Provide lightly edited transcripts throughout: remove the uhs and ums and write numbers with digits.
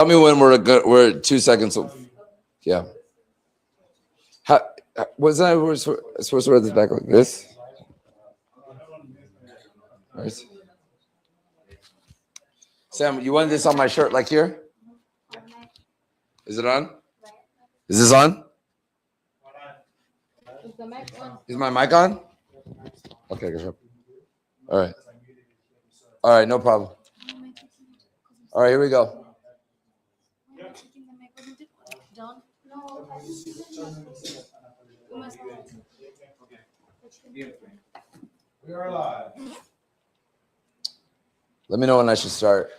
Tell me when we're 2 seconds. Yeah. How was that? We're supposed to wear this back like this? Right. Sam, you want this on my shirt like here? Is it on? Is this on? Is my mic on? Okay, good. All right. All right, no problem. All right, here we go. We are live. Let me know when I should start.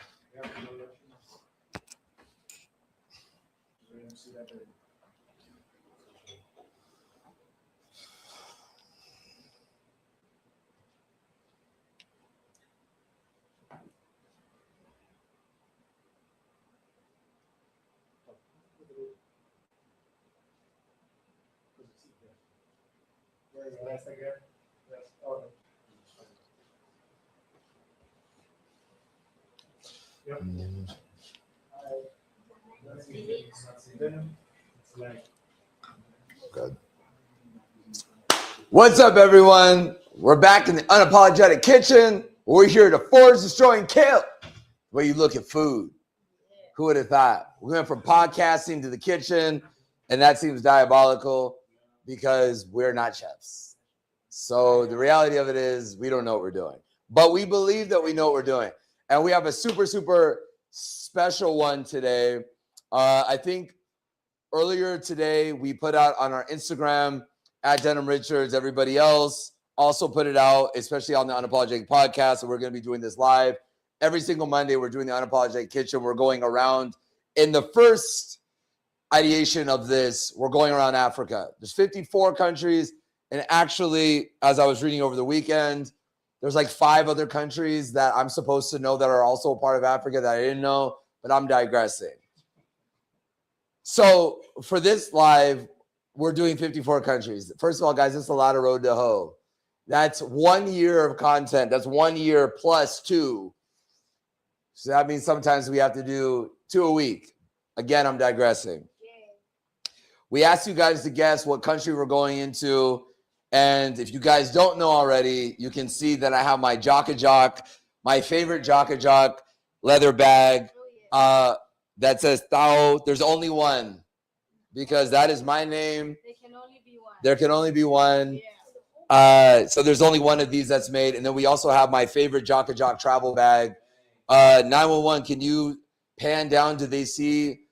Good. What's up, everyone? We're back in the Unapologetic Kitchen. We're here to forge, destroy, and kill. Where you look at food. Who would have thought? We went from podcasting to the kitchen, and that seems diabolical because we're not chefs. So the reality of it is we don't know what we're doing, but we believe that we know what we're doing. And we have a super, super special one today. I think earlier today, we put out on our Instagram at Denim Richards. Everybody else also put it out, especially on the Unapologetic podcast. So we're going to be doing this live every single Monday. We're doing the Unapologetic Kitchen. We're going around in the first ideation of this. We're going around Africa. There's 54 countries. And actually, as I was reading over the weekend, there's like 5 other countries that I'm supposed to know that are also a part of Africa that I didn't know, but I'm digressing. So for this live, we're doing 54 countries. First of all, guys, it's a lot of road to hoe. That's 1 year of content. That's 1 year plus 2. So that means sometimes we have to do 2 a week. Again, I'm digressing. We asked you guys to guess what country we're going into. And if you guys don't know already, you can see that I have my Jocka Jock, my favorite Jocka Jock leather bag that says Tao. There's only one because that is my name. There can only be one. There can only be one. Yeah. So there's only one of these that's made. And then we also have my favorite Jocka Jock travel bag. 911, can you pan down? Do they see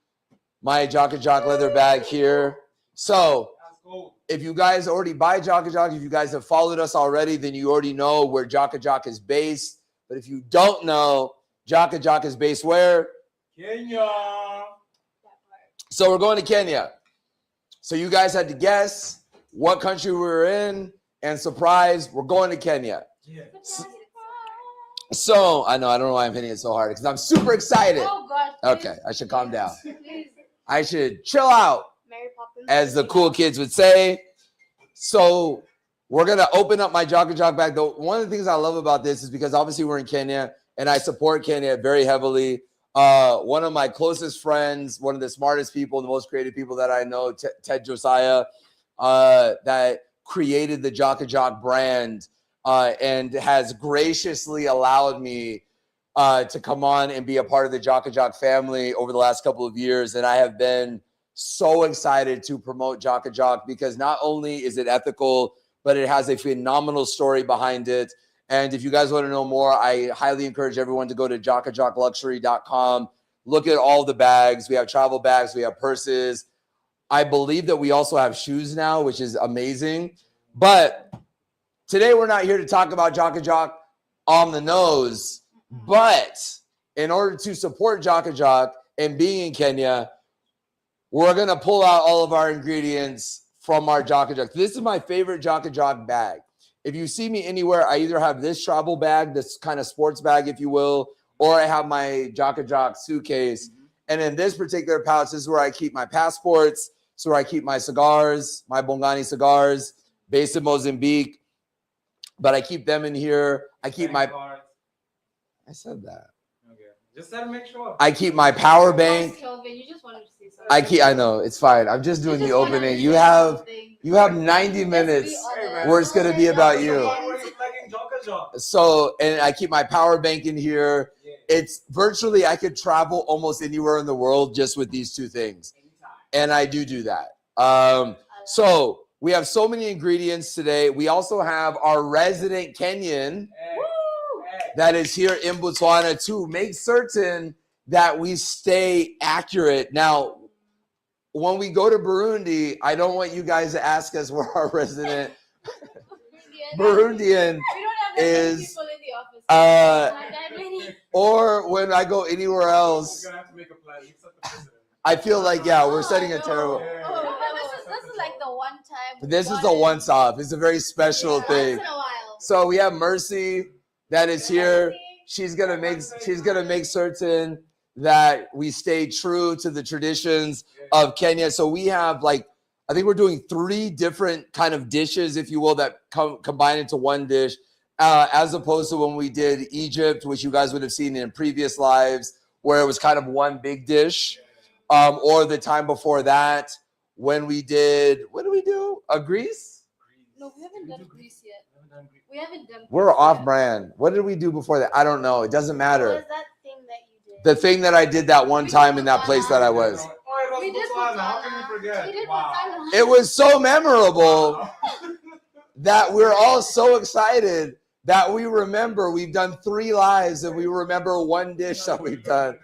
my Jocka Jock leather bag here? So if you guys already buy Jocka Jock, if you guys have followed us already, then you already know where Jocka Jock is based. But if you don't know, Jocka Jock is based where? Kenya. So we're going to Kenya. So you guys had to guess what country we were in, and surprise, we're going to Kenya. Yeah. So I don't know why I'm hitting it so hard because I'm super excited. Oh gosh. Okay, I should calm down. I should chill out, as the cool kids would say. So we're going to open up my Jocka Jock bag. Though one of the things I love about this is because obviously we're in Kenya and I support Kenya very heavily. One of my closest friends, one of the smartest people, the most creative people that I know, Ted Josiah, that created the Jocka Jock brand and has graciously allowed me to come on and be a part of the Jocka Jock family over the last couple of years. And I have been so excited to promote Jocka Jock because not only is it ethical, but it has a phenomenal story behind it. And if you guys want to know more, I highly encourage everyone to go to jockajockluxury.com. Look at all the bags. We have travel bags. We have purses. I believe that we also have shoes now, which is amazing. But today we're not here to talk about Jocka Jock on the nose. But in order to support Jocka Jock and being in Kenya, we're going to pull out all of our ingredients from our Jocka Jock. This is my favorite Jocka Jock bag. If you see me anywhere, I either have this travel bag, this kind of sports bag, if you will, or I have my Jocka Jock suitcase. And in this particular pouch, this is where I keep my passports. This is where I keep my cigars, my Bongani cigars, based in Mozambique. But I keep them in here. I keep my... I said that. Okay. Just gotta make sure. I keep my power bank. Kelvin, you just wanted to say something. I know, it's fine. I'm just doing the opening. You have 90 minutes where it's gonna be about you. So, and I keep my power bank in here. It's virtually, I could travel almost anywhere in the world just with these two things. And I do that. So we have so many ingredients today. We also have our resident Kenyan that is here in Botswana to make certain that we stay accurate. Now, when we go to Burundi, I don't want you guys to ask us where our resident Burundian is. Or when I go anywhere else, I feel like, we're setting a terrible. This is like the one time. This is the once off. It's a very special thing. Once in a while. So we have Mercy that is here. She's gonna make certain that we stay true to the traditions of Kenya. So we have I think we're doing 3 different kind of dishes, if you will, that combine into one dish, as opposed to when we did Egypt, which you guys would have seen in previous lives, where it was kind of one big dish, or the time before that when we did, what did we do? Greece? No, we haven't done Greece yet. We haven't done. We're off brand. What did we do before that? I don't know. It doesn't matter. What was that thing that you did? The thing that I did that one time in that place that I was. We did Botswana. How can you forget? We did Botswana. It was so memorable that we're all so excited that we remember we've done 3 lives and we remember one dish that we've done.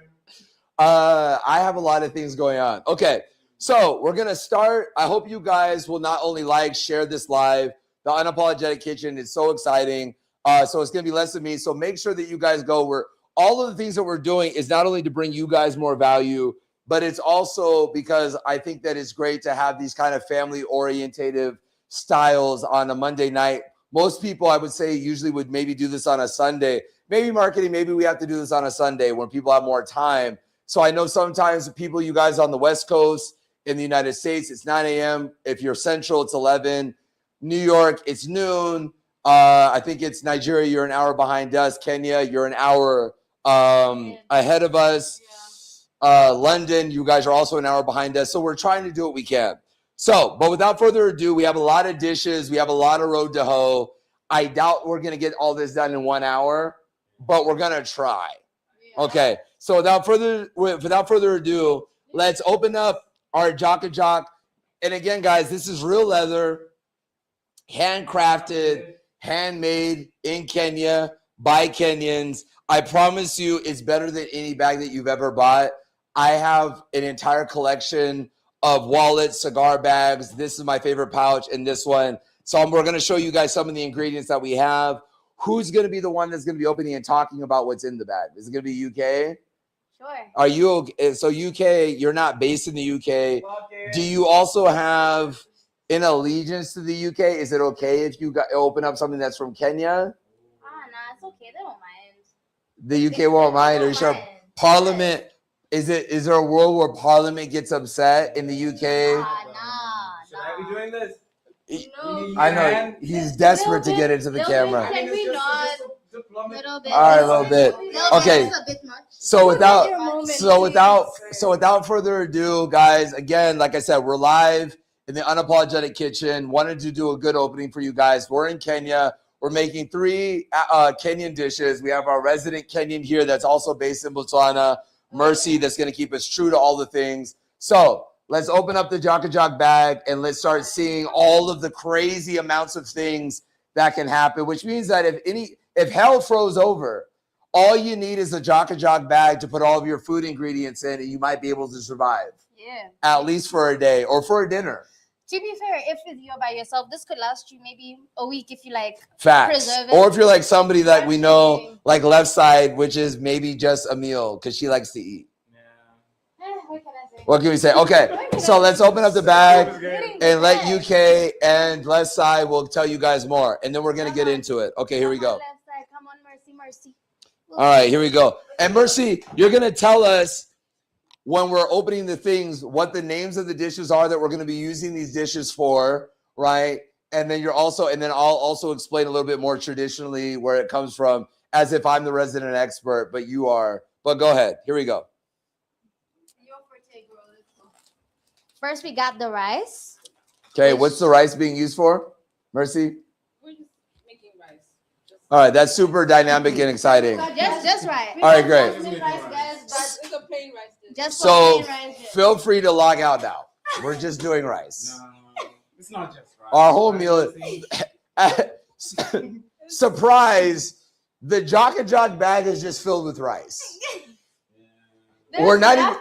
I have a lot of things going on. Okay, so we're going to start. I hope you guys will not only share this live. The Unapologetic Kitchen is so exciting. So it's going to be less than me. So make sure that you guys go. All of the things that we're doing is not only to bring you guys more value, but it's also because I think that it's great to have these kind of family-orientated styles on a Monday night. Most people, I would say, usually would maybe do this on a Sunday. Maybe marketing, maybe we have to do this on a Sunday when people have more time. So I know sometimes people, you guys on the West Coast in the United States, it's 9 a.m. If you're Central, it's 11. New York, it's noon. I think it's Nigeria, you're an hour behind us. Kenya, you're an hour ahead of us. London, you guys are also an hour behind us. So we're trying to do what we can. So, but without further ado, we have a lot of dishes. We have a lot of road to hoe. I doubt we're going to get all this done in 1 hour, but we're going to try. Okay. So without further ado, let's open up our Jaka Jock. And again, guys, this is real leather, handcrafted, handmade in Kenya by Kenyans. I promise you it's better than any bag that you've ever bought. I have an entire collection of wallets, cigar bags. This is my favorite pouch, and this one. So we're going to show you guys some of the ingredients that we have. Who's going to be the one that's going to be opening and talking about what's in the bag? Is it going to be UK? Sure. Are you okay? So UK, you're not based in the UK. Do you also have an allegiance to the UK? Is it okay if you open up something that's from Kenya? Nah, it's okay. They don't mind. The UK won't mind. Are you sure? Parliament, is there a world where Parliament gets upset in the UK? Nah. Should I be doing this? No. I know he's desperate to get into the camera. Can we not? Little bit. All right, a little bit. Okay. So without further ado, guys, again, like I said, we're live in the Unapologetic Kitchen. Wanted to do a good opening for you guys. We're in Kenya. We're making 3 Kenyan dishes. We have our resident Kenyan here that's also based in Botswana, Mercy, that's going to keep us true to all the things. So let's open up the Jaka Jock bag and let's start seeing all of the crazy amounts of things that can happen, which means that if hell froze over, all you need is a Jaka Jock bag to put all of your food ingredients in, and you might be able to survive. Yeah. At least for a day or for a dinner. To be fair, if you're by yourself, this could last you maybe a week if you Facts. preserve it. Or if you're like somebody that we know, like Left Side, which is maybe just a meal because she likes to eat. What can I say? What can we say? Okay, so let's open up the bag and let UK and Left Side will tell you guys more, and then we're gonna get into it. Okay, here we go. Left side. Come on, Mercy. All right, here we go. And Mercy, you're gonna tell us when we're opening the things what the names of the dishes are that we're gonna be using these dishes for, right? And then I'll also explain a little bit more traditionally where it comes from, as if I'm the resident expert, but you are But go ahead. Here we go. First, we got the rice. Okay, what's the rice being used for? Mercy? We're just making rice. All right, that's super dynamic and exciting. Just rice. All right, great. It's a plain rice dish. Just So plain rice. feel free to log out now. We're just doing rice. No, it's not just rice. Our whole meal surprise, the Jock and Jock bag is just filled with rice. We're not even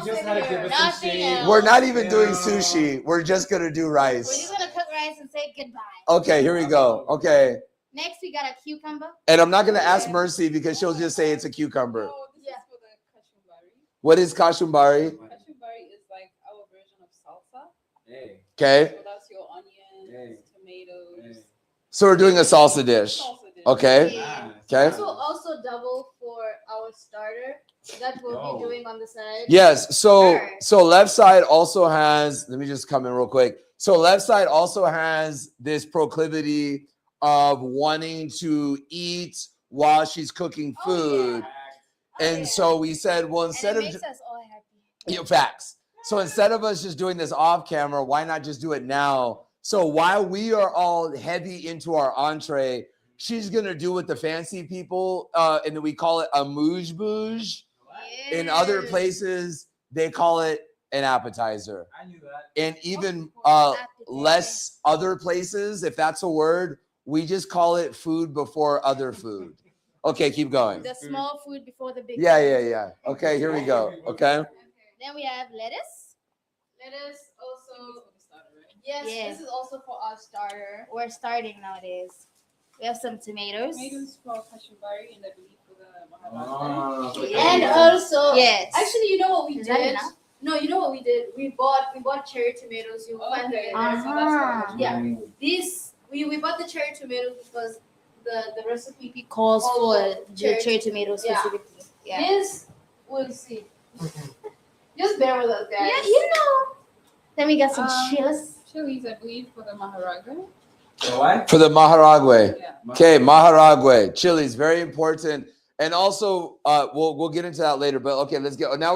We just had to give it some Nothing shade. else. we're not even doing sushi. We're just gonna do We're rice. just gonna cook rice and say goodbye. Okay, here we go. Okay. Next, we got a cucumber. And I'm not gonna ask Mercy because she'll just say it's a cucumber. No, this is for the kashumbari. What is kashumbari? Kashumbari is like our version of salsa. Hey, Okay. So that's your onions, tomatoes. hey. So we're doing a salsa dish. Salsa dish. Okay. Nice. Okay. This will also double for our starter that we'll be doing on the side. Yes. So Sure. left side also has, let me just come in real quick. So left side also has this proclivity of wanting to eat while she's cooking food. And so we said, well, instead and of it makes us all happy. facts. So instead of us just doing this off camera, why not just do it now? So while we are all heavy into our entree, she's gonna do what the fancy people, and we call it a mouge bouge. In other Yes. places, they call it an appetizer. I knew that. And even Appetizer. less other places, if that's a word, we just call it food before other food. Okay, keep going. The small food before the big. Yeah. Okay, here we go. Okay. Then we have lettuce. Lettuce also. Yes, this is also for our starter. We're starting nowadays. We have some tomatoes. Tomatoes for kashumbari and I believe for the Ah. maharaj. And also, Yes. actually, you know what we Is that did? enough? No, you know what we did? We bought cherry tomatoes. You will find them Okay. in Uh-huh. there. So that's what Yeah. These we bought the cherry tomatoes because the recipe Calls Also, for the cherry- cherry tomatoes yeah. specifically. Yeah. This we'll see. Just bear with us, guys. Yeah, you know. Then we got some Um, chilies. chilies, I believe, for the maharaga. So what? For the maharagwe. Yeah. Okay, maharagwe. Chilies, very important. And also, we'll get into that later. But okay, let's get. Now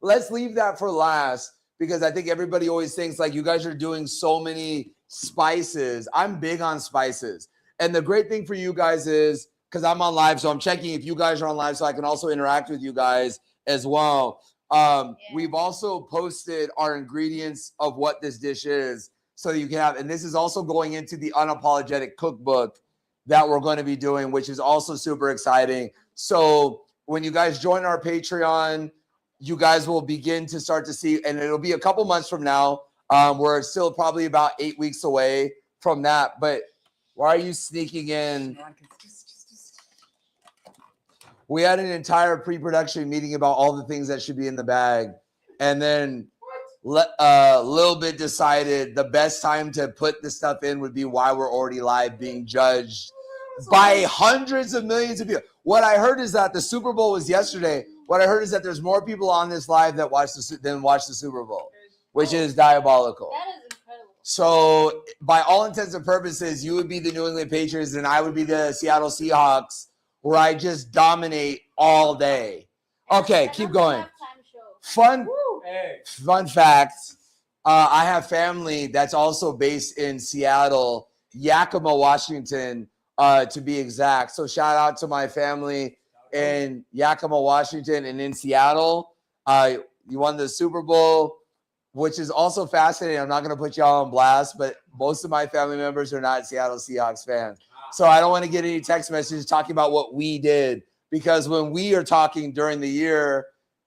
let's leave that for last because I think everybody always thinks like you guys are doing so many spices. I'm big on spices, and the great thing for you guys is because I'm on live, so I'm checking if you guys are on live, so I can also interact with you guys as well. We've also posted our ingredients of what this dish is, so that you can have. And this is also going into the Unapologetic cookbook that we're going to be doing, which is also super exciting. So when you guys join our Patreon, you guys will begin to start to see, and it'll be a couple months from now. We're still probably about 8 weeks away from that. But why are you sneaking in? We had an entire pre-production meeting about all the things that should be in the bag. And then Lil Bit decided the best time to put the stuff in would be while we're already live being judged by hundreds of millions of people. What I heard is that the Super Bowl was yesterday. What I heard is that there's more people on this live that watch the Super Bowl, which is diabolical. That is incredible. So by all intents and purposes, you would be the New England Patriots and I would be the Seattle Seahawks, where I just dominate all day. Okay, keep going. Fun fact. I have family that's also based in Seattle, Yakima, Washington, to be exact. So shout out to my family in Yakima, Washington, and in Seattle. You won the Super Bowl, which is also fascinating. I'm not going to put y'all on blast, but most of my family members are not Seattle Seahawks fans. So I don't want to get any text messages talking about what we did, because when we are talking during the year,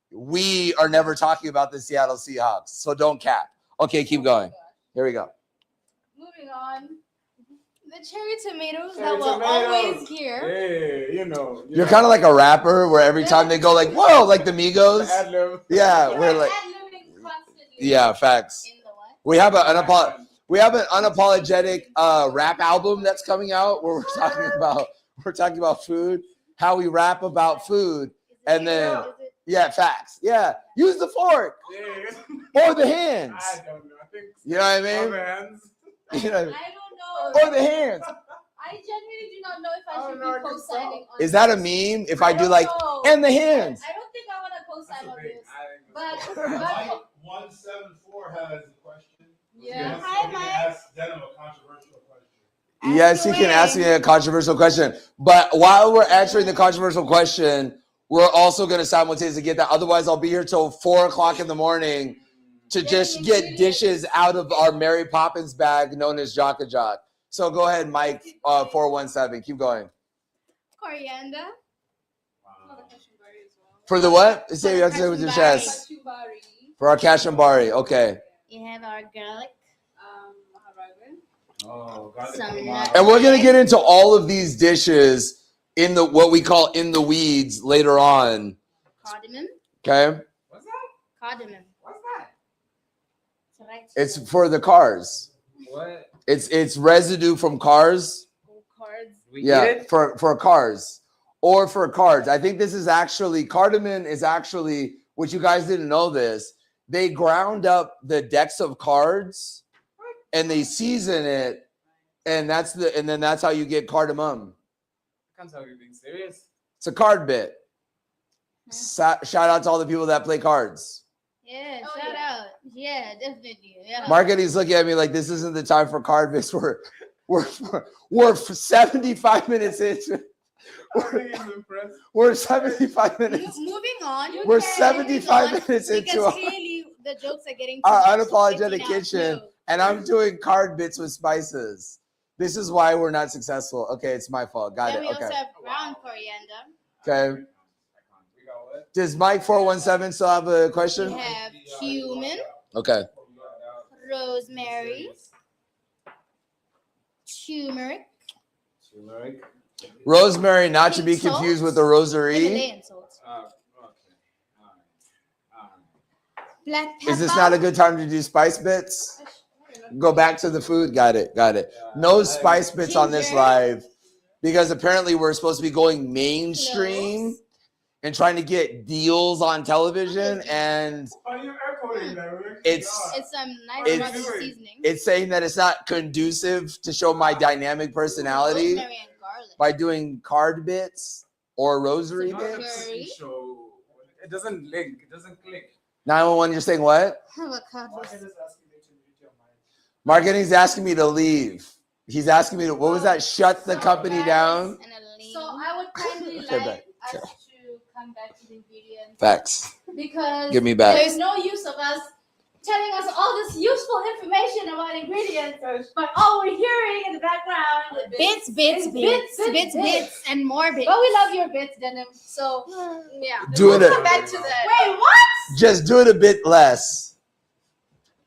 we are never talking about the Seattle Seahawks. So don't cap. Okay, keep going. Here we go. Moving on. The cherry tomatoes Cherry that were tomatoes. always here. Hey, you know. You're kind of like a rapper where every time they go like, whoa, like the Migos. Ad-lib. Yeah, we're like, Ad-libbing constantly. yeah, facts. In the what? We have an unapologetic rap album that's coming out where we're talking about food, how we rap about food, and then facts. Yeah, use the fork Yeah. or the hands. I don't know. I think You know what I mean? other hands. You know, I don't know. or the hands. I genuinely do not know if I should no, I be can co-signing on Is that a this. meme? If I do like, know. and the hands. I don't think I want to co-sign on this. But Mike 174 has a question. Yeah. Hi, He Mike. asked Denim a controversial question. Yes, you can ask me a controversial question. But while we're answering the controversial question, we're also going to simultaneously get that. Otherwise, I'll be here till 4 o'clock in the morning to just get dishes out of our Mary Poppins bag known as Jocka Jock. So go ahead, Mike, 417. Keep going. Coriander. For the kashimbari as well. For the what? Say you have to say it with your chest. Kashimbari. For our kashimbari. Okay. You have our garlic. Maharaga. Oh, got Some it. nuts. And we're going to get into all of these dishes in the what we call in the weeds later on. Cardamom. Okay? What's that? Cardamom. What's that? So right. It's for the cars. What? It's residue from cars. Cards. We Yeah, get it? for cars or for cards. I think this is actually cardamom is actually, which you guys didn't know this. They ground up the decks of cards and they season it, and then that's how you get cardamom. I can't tell you being serious. It's a card bit. Shout out to all the people that play cards. Yeah, Oh, shout yeah. out. Yeah, definitely. Yeah. Marketing's looking at me like this isn't the time for card bits. We're 75 minutes into. We're 75 minutes. Moving on. We're 75 minutes into because clearly the jokes are getting our too much. Unapologetic It's Kitchen, enough. and I'm doing card bits with spices. This is why we're not successful. Okay, it's my fault. Got Then it. we also Okay. have brown coriander. Okay. We got what? Does Mike 417 still have a We question? have cumin, Okay. rosemary, turmeric, Turmeric. Rosemary, not to be Pink confused salt. with the rosary. Himalayan salt, Okay. black pepper. Is this not a good time to do spice bits? Go back to the food. Got it. Got it. No spice bits on this Ginger. live because apparently we're supposed to be going mainstream and trying to get deals on television, and Are you echoing that? It's It's nice It's- rubber seasoning. it's saying that it's not conducive to show my dynamic personality Rosemary and garlic. by doing card bits or rosary Some bits. curry. Show. It doesn't link. It doesn't click. 911, you're saying what? Avocado. Marketing's asking me to leave. He's asking me to, what was that? Shut the company down? And a lean. So I would kindly Okay, like back. us to come back to the ingredients Facts. because Give me back. there's no use of us telling us all this useful information about ingredients, but all we're hearing in the background bits, and more bits. But we love your bits, Denim. So yeah, Do we'll it come a, back to that. Wait, what? just do it a bit less.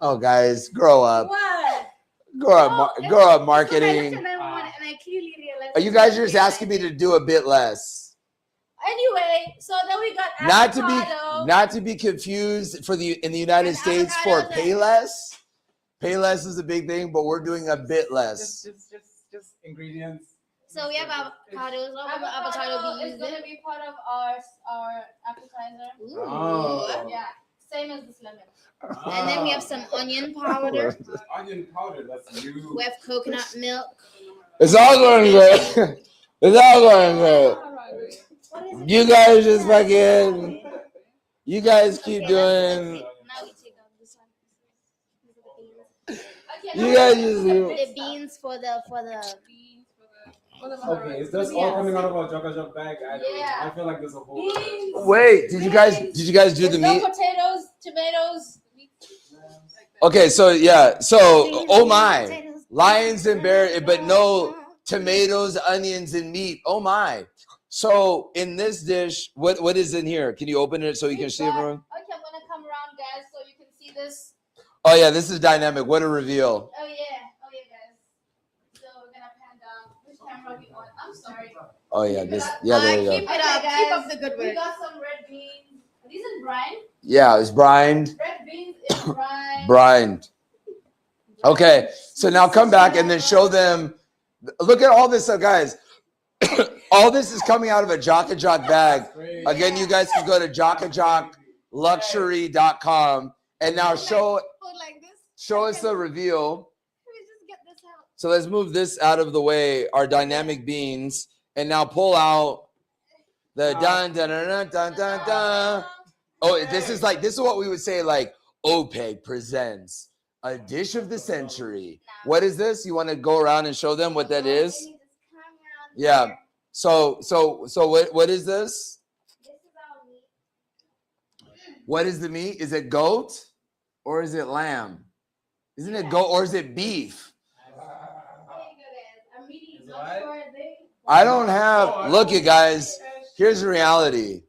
Oh, guys, grow up. What? Grow up, No, grow up So I marketing. looked at 911 and I clearly realized. Are you guys just asking me to do a bit less? Anyway, so then we got avocado. Not to be confused in the United And States for avocados pay less. Pay less is a big thing, but we're doing a bit less. Just ingredients. So we have avocados. Avocado Avocado is beans. gonna be part of our appetizer. Ooh. Oh. Yeah, same as this lemon. And then we have some onion powder. Onion powder. That's new. We have coconut milk. It's all going good. It's all going good. Maharaga. What is it? You guys just fucking. You guys keep Okay, doing. Now we take out this one. Okay, You guys just. The beans for the Beans for the Okay, is this all coming out of our Jocka Jock bag? Yeah. I feel like there's a whole. beans. Wait, did you guys do There's the no meat? potatoes, tomatoes. Okay, so yeah, so oh my, lions and bears, but no tomatoes, onions, and meat. Oh my. So in this dish, what is in here? Can you open it so you can see everyone? Okay, I'm gonna come around, guys, so you can see this. Oh yeah, this is dynamic. What a reveal. Oh yeah, guys. So we're gonna pan down. Which camera are we on? I'm sorry. Oh yeah, this. Yeah, there you Keep go. it Okay, up. guys, Keep up the good We work. got some red beans. Are these in brine? Yeah, it's brined. Red beans in brine. Brined. Okay, so now come back and then show them. Look at all this, guys. All this is coming out of a Jocka Jock bag. Again, you guys can go to jockajockluxury.com and now Hold like this. show us the reveal. Can we just get this out? So let's move this out of the way, our dynamic beans, and now pull out the dun dun dun dun dun dun dun. Oh, this is what we would say like OPEC presents a dish of the century. What is this? You want to go around and show them what that is? Yeah. So what is this? What is the meat? Is it goat or is it lamb? Isn't it goat or is it beef? I don't have. Look, you guys. Here's the reality.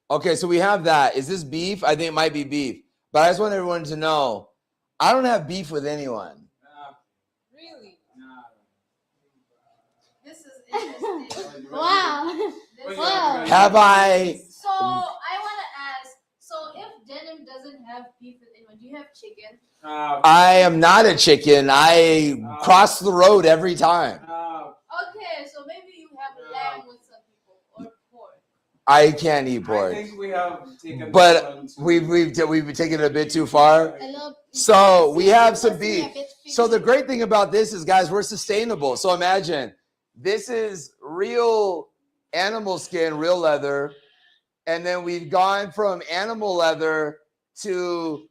Okay, so we have that. Is this beef? I think it might be beef. But I just want everyone to know, I don't have beef with anyone. Really? This is interesting. Wow. Wow. Have I? So I want to ask. So if Denim doesn't have beef with anyone, do you have chicken? I am not a chicken. I cross the road every time. Okay, so maybe you have lamb with some people or pork. I can't eat pork. I think we have taken But we've taken it a bit too far. So we have some beef. So the great thing about this is, guys, we're sustainable. So imagine this is real animal skin, real leather, and then we've gone from animal leather to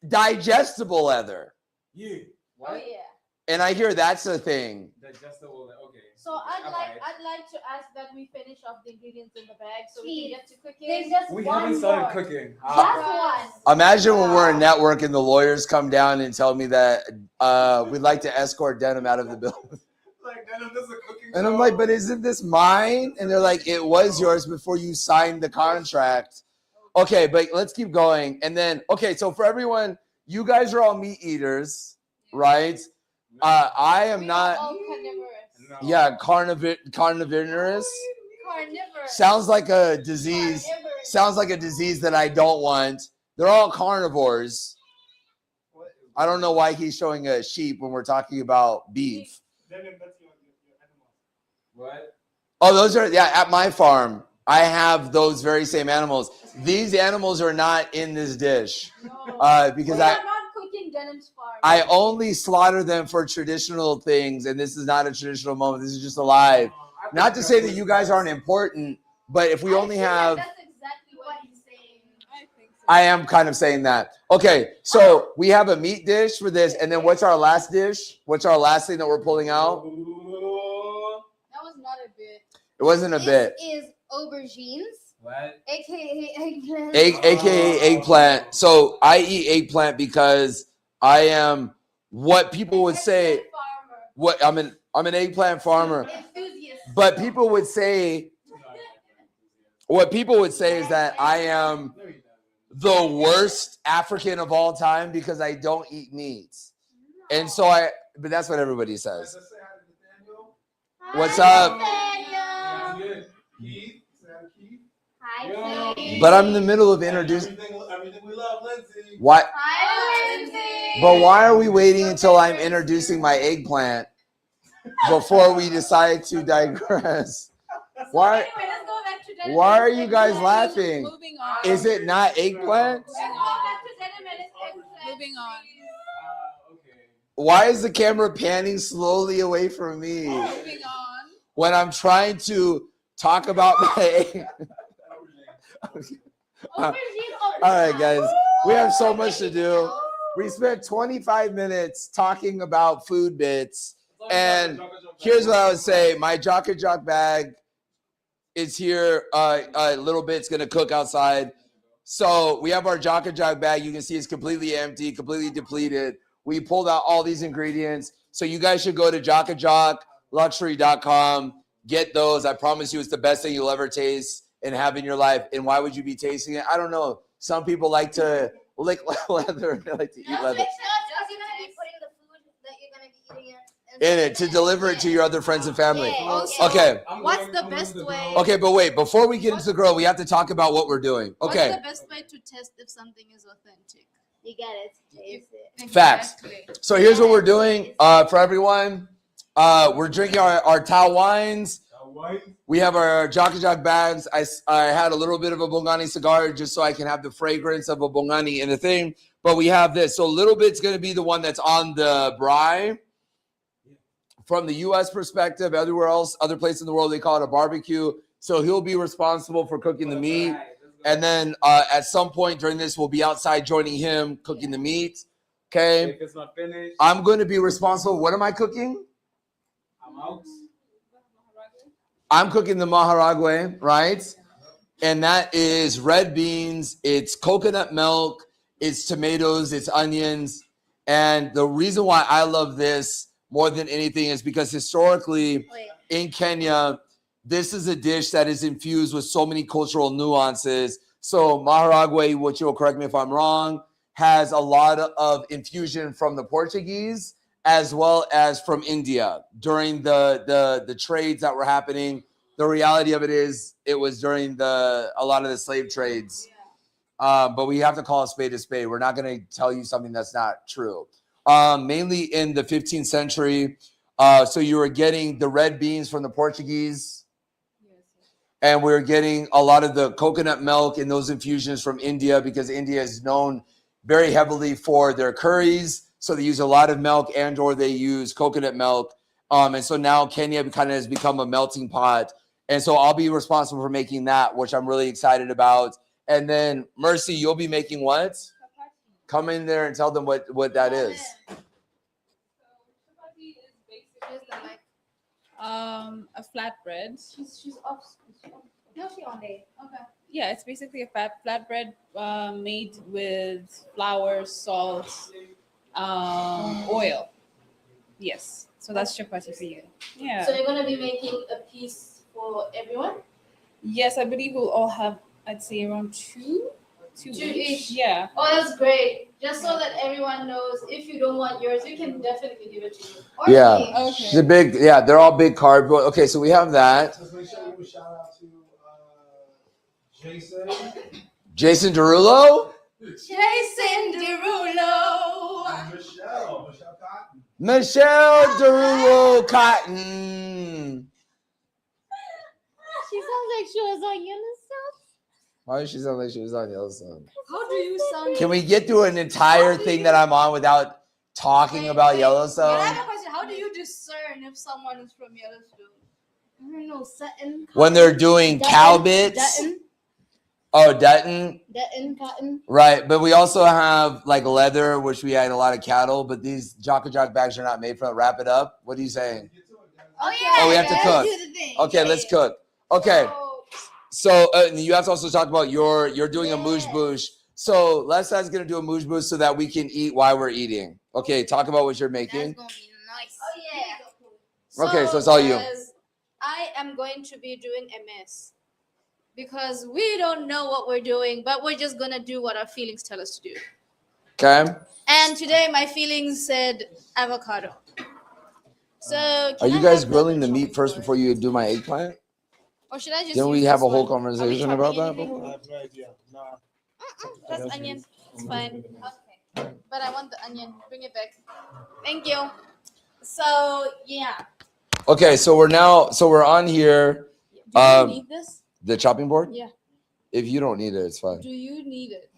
digestible leather. Yeah. Oh yeah. And I hear that's a thing. Digestible. Okay. So I'd Okay. like to ask that we finish off the ingredients in the bag so we can get to cooking. There's just We one haven't started more. cooking. Just one. Imagine when we're in network and the lawyers come down and tell me that we'd like to escort Denim out of the building. Like, Denim, this is a cooking And I'm show. like, but isn't this mine? And they're like, it was yours before you signed the contract. Okay, but let's keep going. And then, okay, so for everyone, you guys are all meat eaters, right? I am We are not. all carnivorous. No. Yeah, carnivorous. Carnivorous. Sounds like a disease. Carnivorous. Sounds like a disease that I don't want. They're all carnivores. What is I don't know why he's showing a sheep when we're talking about beef. Denim, that's your animal. What? Oh, those are, yeah, at my farm. I have those very same animals. These animals are not in this dish No. because We are not cooking Denim's farm. I only slaughter them for traditional things, and this is not a traditional moment. This is just alive. Not to say that you guys aren't important, but if we only have, That's exactly what he's saying. I think so. I am kind of saying that. Okay, so we have a meat dish for this, and then what's our last dish? What's our last thing that we're pulling out? That was not a bit. It wasn't a bit. This is aubergines, What? aka eggplant. AKA eggplant. So I eat eggplant because I am what people would say. Farmer. What I'm an eggplant farmer. Enthusiast. But people would say, what people would say is that I am the worst African of all time because I don't eat meat. And so but that's what everybody says. Let's say hi to Nathaniel. What's Hi, up? Nathaniel. Keith. Say hi to Keith. Hi, Keith. But I'm in the middle of introducing. Everything we love, Lindsay. Why? Hi, Lindsay. But why are we waiting until I'm introducing my eggplant before we decide to digress? Why? Anyway, let's go back to Denim. Why are you guys laughing? Moving on. Is it not eggplant? Let's go back to Denim and his eggplant. Moving on. Okay. Why is the camera panning slowly away from me Moving on. when I'm trying to talk about my egg? All right, guys, we have so much to do. We spent 25 minutes talking about food bits. And here's what I would say. My Jocka Jock bag is here. Little bit's going to cook outside. So we have our Jocka Jock bag. You can see it's completely empty, completely depleted. We pulled out all these ingredients. So you guys should go to jockajockluxury.com. Get those. I promise you it's the best thing you'll ever taste and have in your life. And why would you be tasting it? I don't know. Some people like to lick leather. They like to eat leather. You're gonna be putting the food that you're gonna be eating In it to deliver it to your other friends and family. Yeah. Also, Okay. what's the best way? Okay, but wait, before we get into the grill, we have to talk about what we're doing. Okay. What's the best way to test if something is authentic? You gotta taste it. Facts. Exactly. So here's what we're doing for everyone. We're drinking our Tao wines. We have our Jaka Jak bags. I had a little bit of a Bongani cigar just so I can have the fragrance of a Bongani in the thing. But we have this. So a little bit's going to be the one that's on the braai. From the U.S. perspective, everywhere else, other places in the world, they call it a barbecue. So he'll be responsible for cooking the meat. And then at some point during this, we'll be outside joining him cooking the meat. Okay. If it's not finished, I'm going to be responsible. What am I cooking? I'm out. I'm cooking the maharagwe, right? And that is red beans, it's coconut milk, it's tomatoes, it's onions. And the reason why I love this more than anything is because historically in Kenya, this is a dish that is infused with so many cultural nuances. So maharagwe, which you'll correct me if I'm wrong, has a lot of infusion from the Portuguese as well as from India during the trades that were happening. The reality of it is it was during a lot of the slave trades. But we have to call a spade a spade. We're not going to tell you something that's not true. Mainly in the 15th century. So you were getting the red beans from the Portuguese. And we're getting a lot of the coconut milk and those infusions from India because India is known very heavily for their curries. So they use a lot of milk and or they use coconut milk. And so now Kenya kind of has become a melting pot. And so I'll be responsible for making that, which I'm really excited about. And then Mercy, you'll be making what? Come in there and tell them what that is. A flatbread. She's off. No, she's on day. Okay. Yeah, it's basically a flatbread made with flour, salt, oil. Yes. So that's chapati for you. Yeah. So you're gonna be making a piece for everyone? Yes, I believe we'll all have, I'd say, around two each. Yeah. Oh, that's great. Just so that everyone knows, if you don't want yours, you can definitely give it to you. Or Yeah. me. Okay. They're all big carb. Okay, so we have that. Let's make sure you give a shout out to Jason. Jason Derulo? Jason Derulo. And Michelle Cotton. Michelle Derulo Cotton. She sounds like she was on Yellowstone. Why does she sound like she was on Yellowstone? How do you sound? Can we get through an entire thing that I'm on without talking about Yellowstone? I have a question. How do you discern if someone is from Yellowstone? I don't know, Sutton. When they're doing cow bits. Dutton. Oh, Dutton. Dutton, Cotton. Right, but we also have like leather, which we had a lot of cattle, but these Jaka Jak bags are not made from it. Wrap it up. What are you saying? Oh, yeah. Oh, we have to cook. Do the thing. Okay, let's cook. Okay, so you have to also talk about you're doing a mouche bouche. So Leslie's gonna do a mouche bouche so that we can eat while we're eating. Okay, talk about what you're making. That's gonna be nice. Oh, yeah. Okay, so it's all you. guys, I am going to be doing MS because we don't know what we're doing, but we're just gonna do what our feelings tell us to do. Okay. And today my feelings said avocado. So Are you guys grilling the meat first before you do my eggplant? or should I just? Didn't we use have a this whole one? conversation Are we about chopping that anything? before? I have no idea. Nah. That's onion. It's fine. Okay. But I want the onion. Bring it back. Thank you. So yeah. Okay, so we're on here. Do you need this? The chopping board? Yeah. If you don't need it, it's fine. Do you need it?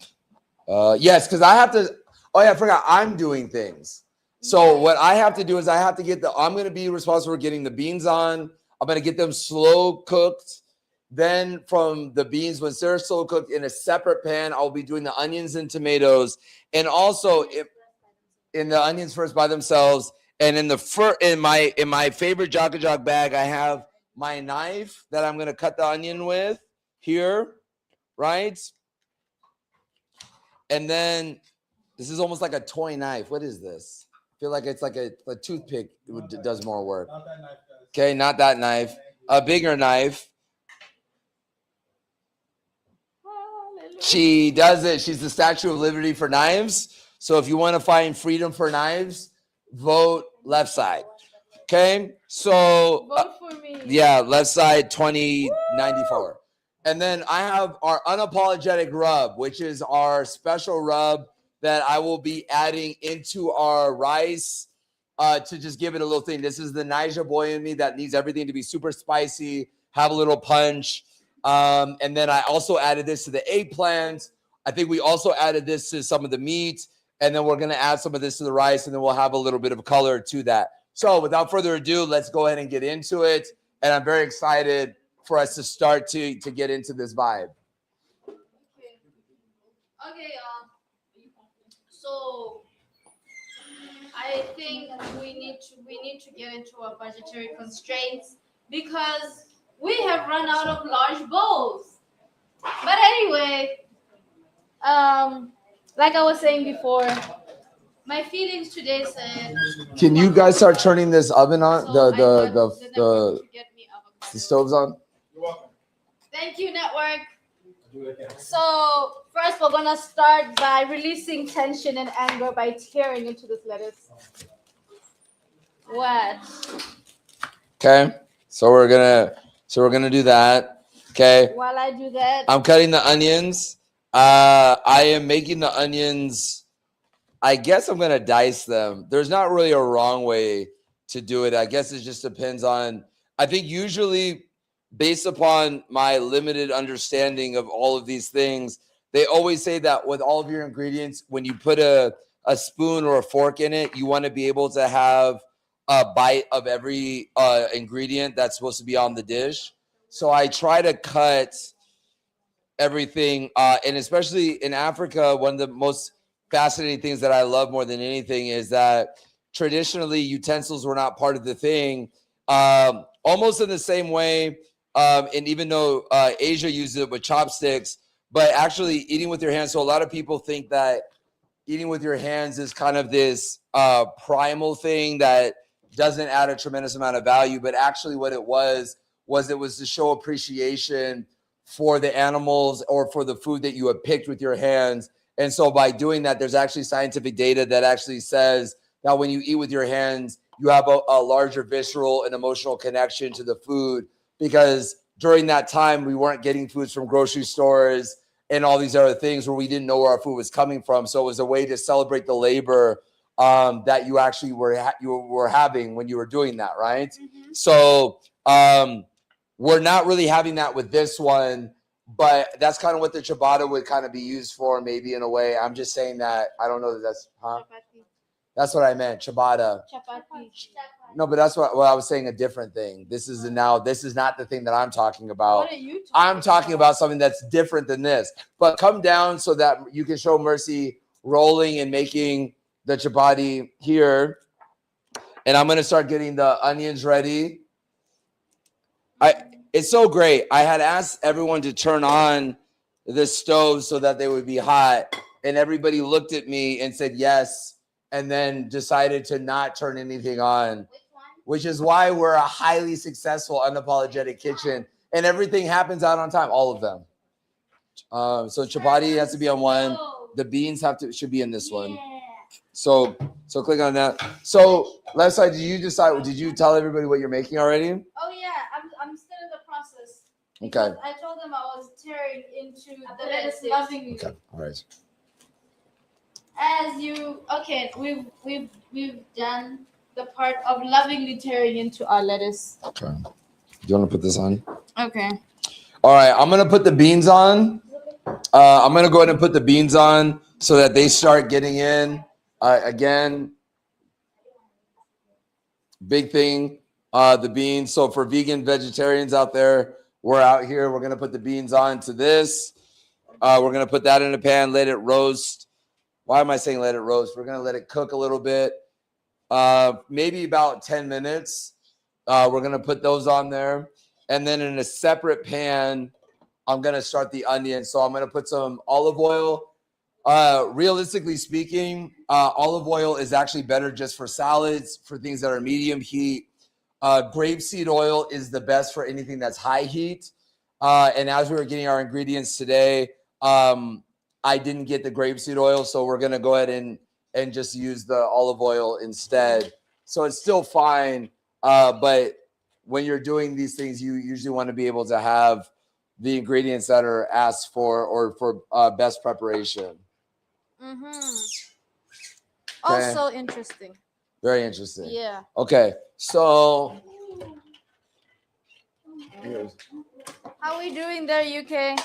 Yes, because I have to. Oh yeah, I forgot. I'm doing things. So what I have to do is I have to get I'm going to be responsible for getting the beans on. I'm going to get them slow cooked. Then from the beans, when they're slow cooked in a separate pan, I'll be doing the onions and tomatoes, and also in the onions first by themselves. And in my favorite Jaka Jak bag, I have my knife that I'm going to cut the onion with here, right? And then this is almost like a toy knife. What is this? I feel like it's like a toothpick. It does more work. Not that knife, guys. Okay, not that knife. A bigger knife. She does it. She's the Statue of Liberty for knives. So if you want to find freedom for knives, vote left side. Okay, so Vote for me. yeah, left side 2094. And then I have our Unapologetic rub, which is our special rub that I will be adding into our rice to just give it a little thing. This is the Niger boy in me that needs everything to be super spicy, have a little punch. And then I also added this to the eggplant. I think we also added this to some of the meat. And then we're going to add some of this to the rice, and then we'll have a little bit of color to that. So without further ado, let's go ahead and get into it. And I'm very excited for us to start to get into this vibe. Okay, so I think we need to get into our budgetary constraints because we have run out of large bowls. But anyway, like I was saying before, my feelings today said. Can you guys start turning this oven on? So The stove's on. You're welcome. Thank you, network. So first, we're gonna start by releasing tension and anger by tearing into this lettuce. What? Okay, so we're gonna do that. Okay. While I do that, I'm cutting the onions. I am making the onions. I guess I'm gonna dice them. There's not really a wrong way to do it. I guess it just depends on. I think usually, based upon my limited understanding of all of these things, they always say that with all of your ingredients, when you put a spoon or a fork in it, you want to be able to have a bite of every ingredient that's supposed to be on the dish. So I try to cut everything, and especially in Africa, one of the most fascinating things that I love more than anything is that traditionally utensils were not part of the thing, almost in the same way. And even though Asia uses it with chopsticks, but actually eating with your hands. So a lot of people think that eating with your hands is kind of this primal thing that doesn't add a tremendous amount of value. But actually what it was to show appreciation for the animals or for the food that you have picked with your hands. And so by doing that, there's actually scientific data that actually says that when you eat with your hands, you have a larger visceral and emotional connection to the food, because during that time, we weren't getting foods from grocery stores and all these other things where we didn't know where our food was coming from. So it was a way to celebrate the labor that you actually were having when you were doing that, right? Mm-hmm. So we're not really having that with this one, but that's kind of what the ciabatta would kind of be used for, maybe in a way. I'm just saying that. I don't know that that's, huh? Chapati. That's what I meant, ciabatta. Chapati. No, but that's what I was saying, a different thing. This is not the thing that I'm talking about. What are you talking I'm talking about something that's different than this. But come down so that you can show Mercy rolling and making the chapati here. And I'm going to start getting the onions ready. It's so great. I had asked everyone to turn on the stove so that they would be hot. And everybody looked at me and said yes, and then decided to not turn anything on, which is why we're a highly successful Unapologetic Kitchen, and everything happens out on time, all of them. So chapati has to be on one. The beans should be in this one. So click on that. So Leslie, did you tell everybody what you're making already? Oh yeah, I'm still in the process. Okay. I told them I was tearing into the lettuce lovingly. Okay. All right. We've done the part of lovingly tearing into our lettuce. Okay. Do you want to put this on? Okay. All right. I'm gonna put the beans on. I'm gonna go ahead and put the beans on so that they start getting in. Again, big thing. The beans. So for vegan vegetarians out there, we're out here. We're gonna put the beans on to this. We're gonna put that in a pan. Let it roast. Why am I saying let it roast? We're going to let it cook a little bit, maybe about 10 minutes. We're going to put those on there. And then in a separate pan, I'm going to start the onions. So I'm going to put some olive oil. Realistically speaking, olive oil is actually better just for salads, for things that are medium heat. Grapeseed oil is the best for anything that's high heat. And as we were getting our ingredients today, I didn't get the grapeseed oil, so we're going to go ahead and just use the olive oil instead. So it's still fine, but when you're doing these things, you usually want to be able to have the ingredients that are asked for or for best preparation. Mm-hmm. Okay. Also interesting. Very interesting. Yeah. Okay, so How are we doing there, UK? I'm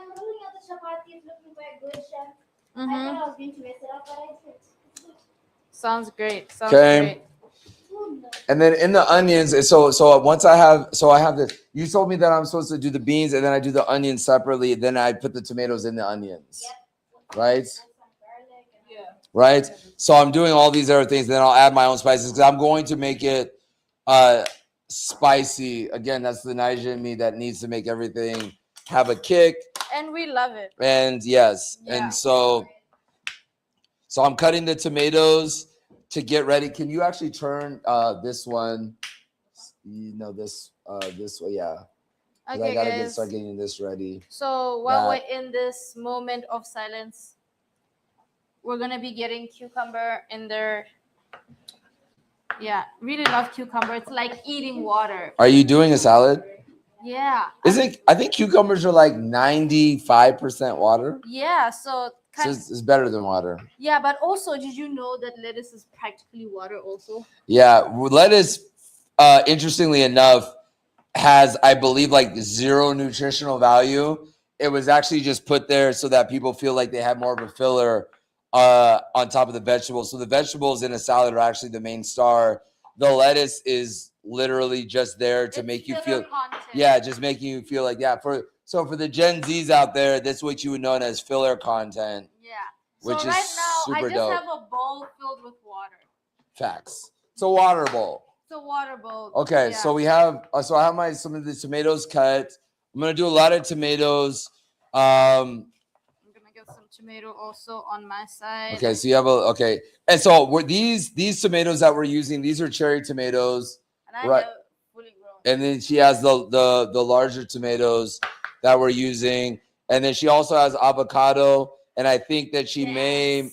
looking at the chapati. It's looking very good, chef. I thought I was going to mess it up, but I didn't. Sounds great. Sounds Okay. great. And then in the onions, so once I have this. You told me that I'm supposed to do the beans and then I do the onions separately. Then I put the tomatoes in the onions, right? Yeah. Right. So I'm doing all these other things. Then I'll add my own spices because I'm going to make it spicy. Again, that's the Niger in me that needs to make everything have a kick. And we love it. And yes, Yeah. and so I'm cutting the tomatoes to get ready. Can you actually turn this one? This way, yeah. Okay, I gotta guys. start getting this ready. So while we're in this moment of silence, we're gonna be getting cucumber in there. Yeah, really love cucumber. It's like eating water. Are you doing a salad? Yeah. I think cucumbers are like 95% water. Yeah, so It's better than water. yeah, but also did you know that lettuce is practically water also? Yeah, lettuce, interestingly enough, has, I believe, like zero nutritional value. It was actually just put there so that people feel like they have more of a filler on top of the vegetables. So the vegetables in a salad are actually the main star. The lettuce is literally just there to make you feel, just making you feel like that. For the Gen Zs out there, that's what you would know as filler content. Yeah. Which so is right now, I super just dope. have a bowl filled with water. Facts. It's a water bowl. It's a water bowl. Okay, yeah. so we have I have some of the tomatoes cut. I'm gonna do a lot of tomatoes. I'm gonna get some tomato also on my side. Okay, so you have and so these tomatoes that we're using, these are cherry tomatoes, and right? Fully grown. And then she has the larger tomatoes that we're using, and then she also has avocado, and I think that she may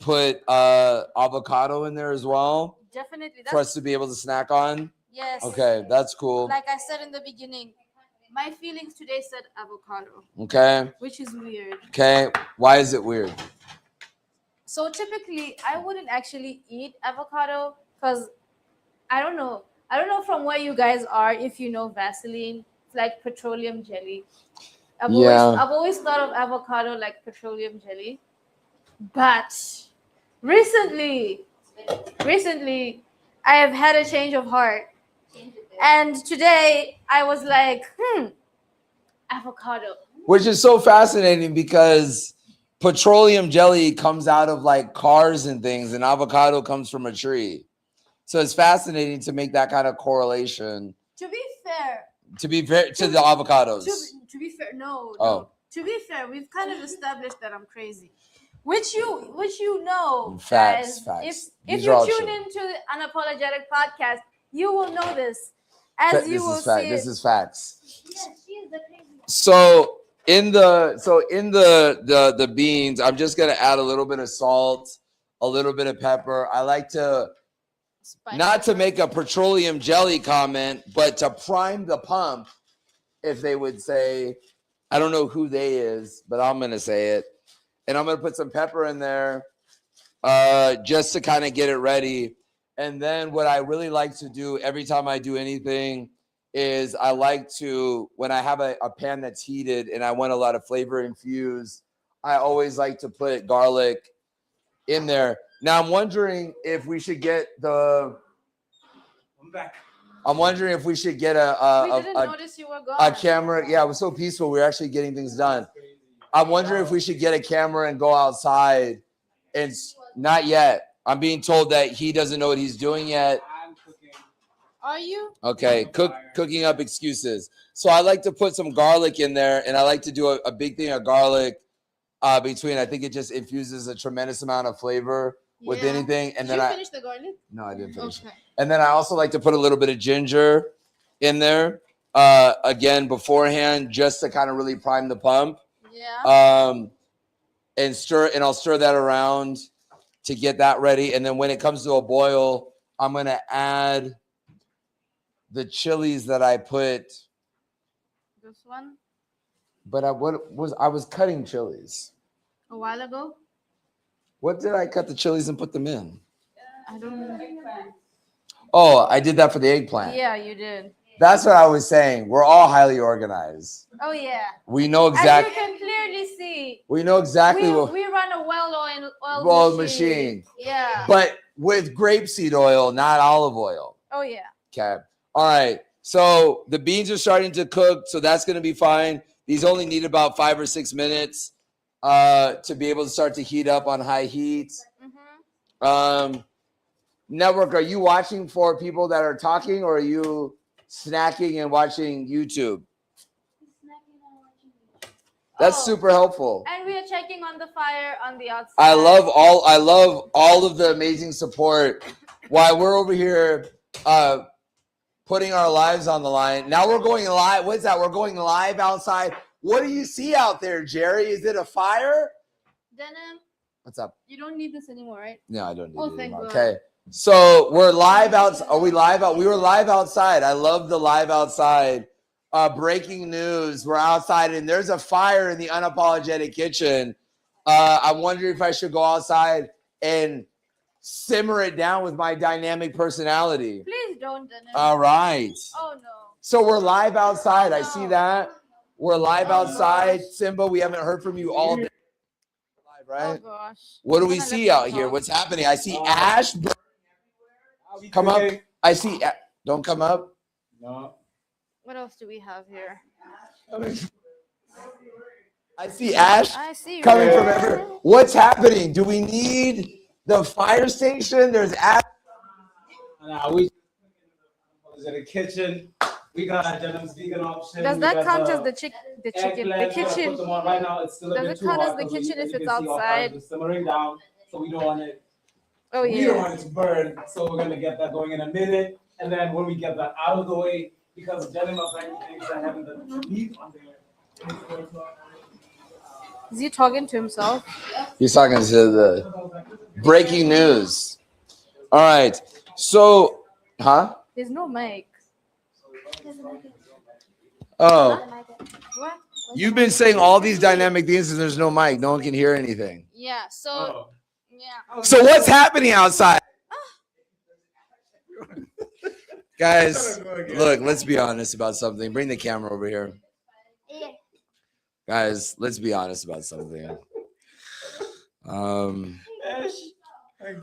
put avocado in there as well. Definitely. For us to be able to snack on. Yes. Okay, that's cool. Like I said in the beginning, my feelings today said avocado. Okay. Which is weird. Okay. Why is it weird? So typically, I wouldn't actually eat avocado because I don't know. I don't know from where you guys are if you know Vaseline. It's like petroleum jelly. I've always thought of avocado like petroleum jelly. But recently, I have had a change of heart. And today I was like, avocado. Which is so fascinating because petroleum jelly comes out of like cars and things, and avocado comes from a tree. So it's fascinating to make that kind of correlation. To be fair. To the avocados. To be fair, no. Oh. To be fair, we've kind of established that I'm crazy. Which you know, facts, guys. If you tune into the Unapologetic podcast, you will know this. This is facts. Yes, she is the crazy. So in the beans, I'm just gonna add a little bit of salt, a little bit of pepper. I like to not to make a petroleum jelly comment, but to prime the pump, if they would say. I don't know who they is, but I'm gonna say it. And I'm going to put some pepper in there just to kind of get it ready. And then what I really like to do every time I do anything is I like to, when I have a pan that's heated and I want a lot of flavor infused, I always like to put garlic in there. Now I'm wondering if we should get I'm back. I'm wondering if we should get notice you were gone. A camera. Yeah, it was so peaceful. We were actually getting things done. I'm wondering if we should get a camera and go outside. And not yet. I'm being told that he doesn't know what he's doing yet. I'm cooking. Are you? Okay, cooking up excuses. So I like to put some garlic in there, and I like to do a big thing of garlic between. I think it just infuses a tremendous amount of flavor with anything. And Did then you finish the garlic? No, I didn't finish. Okay. And then I also like to put a little bit of ginger in there again beforehand, just to kind of really prime the pump. Yeah. And I'll stir that around to get that ready. And then when it comes to a boil, I'm gonna add the chilies that I put. This one? But I was cutting chilies A while ago? What did I cut the chilies and put them in? I don't know. Oh, I did that for the eggplant. Yeah, you did. That's what I was saying. We're all highly organized. Oh yeah. We know As exactly. you can clearly see. We know exactly what. We run a well-oiled Oil machine. Yeah. But with grapeseed oil, not olive oil. Oh yeah. Okay. All right. So the beans are starting to cook, so that's going to be fine. These only need about 5 or 6 minutes to be able to start to heat up on high heat. Network, are you watching for people that are talking, or are you snacking and watching YouTube? That's super helpful. And we are checking on the fire on the outside. I love all of the amazing support while we're over here putting our lives on the line. Now we're going live. What's that? We're going live outside. What do you see out there, Jerry? Is it a fire? Denim. What's up? You don't need this anymore, right? No, I don't need it anymore. God. Okay. So we're live out. Are we live out? We were live outside. I love the live outside. Breaking news. We're outside and there's a fire in the Unapologetic Kitchen. I'm wondering if I should go outside and simmer it down with my dynamic personality. Please don't, Denim. All right. Oh no. So we're live outside. I see that. We're live outside. Simba, we haven't heard from you all day. Live, right? Oh gosh. What do we see out here? What's happening? I see ash. Come up. I see. Don't come up. No. What else do we have here? I see ash I see. coming from everywhere. What's happening? Do we need the fire station? There's ash. We the kitchen. We got Denim's vegan option. Does that count as the chicken? The kitchen. Right now, it's still Does it count as the kitchen if it's outside? It's simmering down, so we don't want it. Oh yeah. We don't want it to burn, so we're gonna get that going in a minute. And then when we get that out of the way, because Denim are bringing things that having the meat on there. Is he talking to himself? He's talking to the breaking news. All right. So, huh? There's no mic. Oh, What? you've been saying all these dynamic things and there's no mic. No one can hear anything. Yeah. So. Yeah. So what's happening outside? Guys, look, let's be honest about something. Bring the camera over here. Guys, let's be honest about something. Thank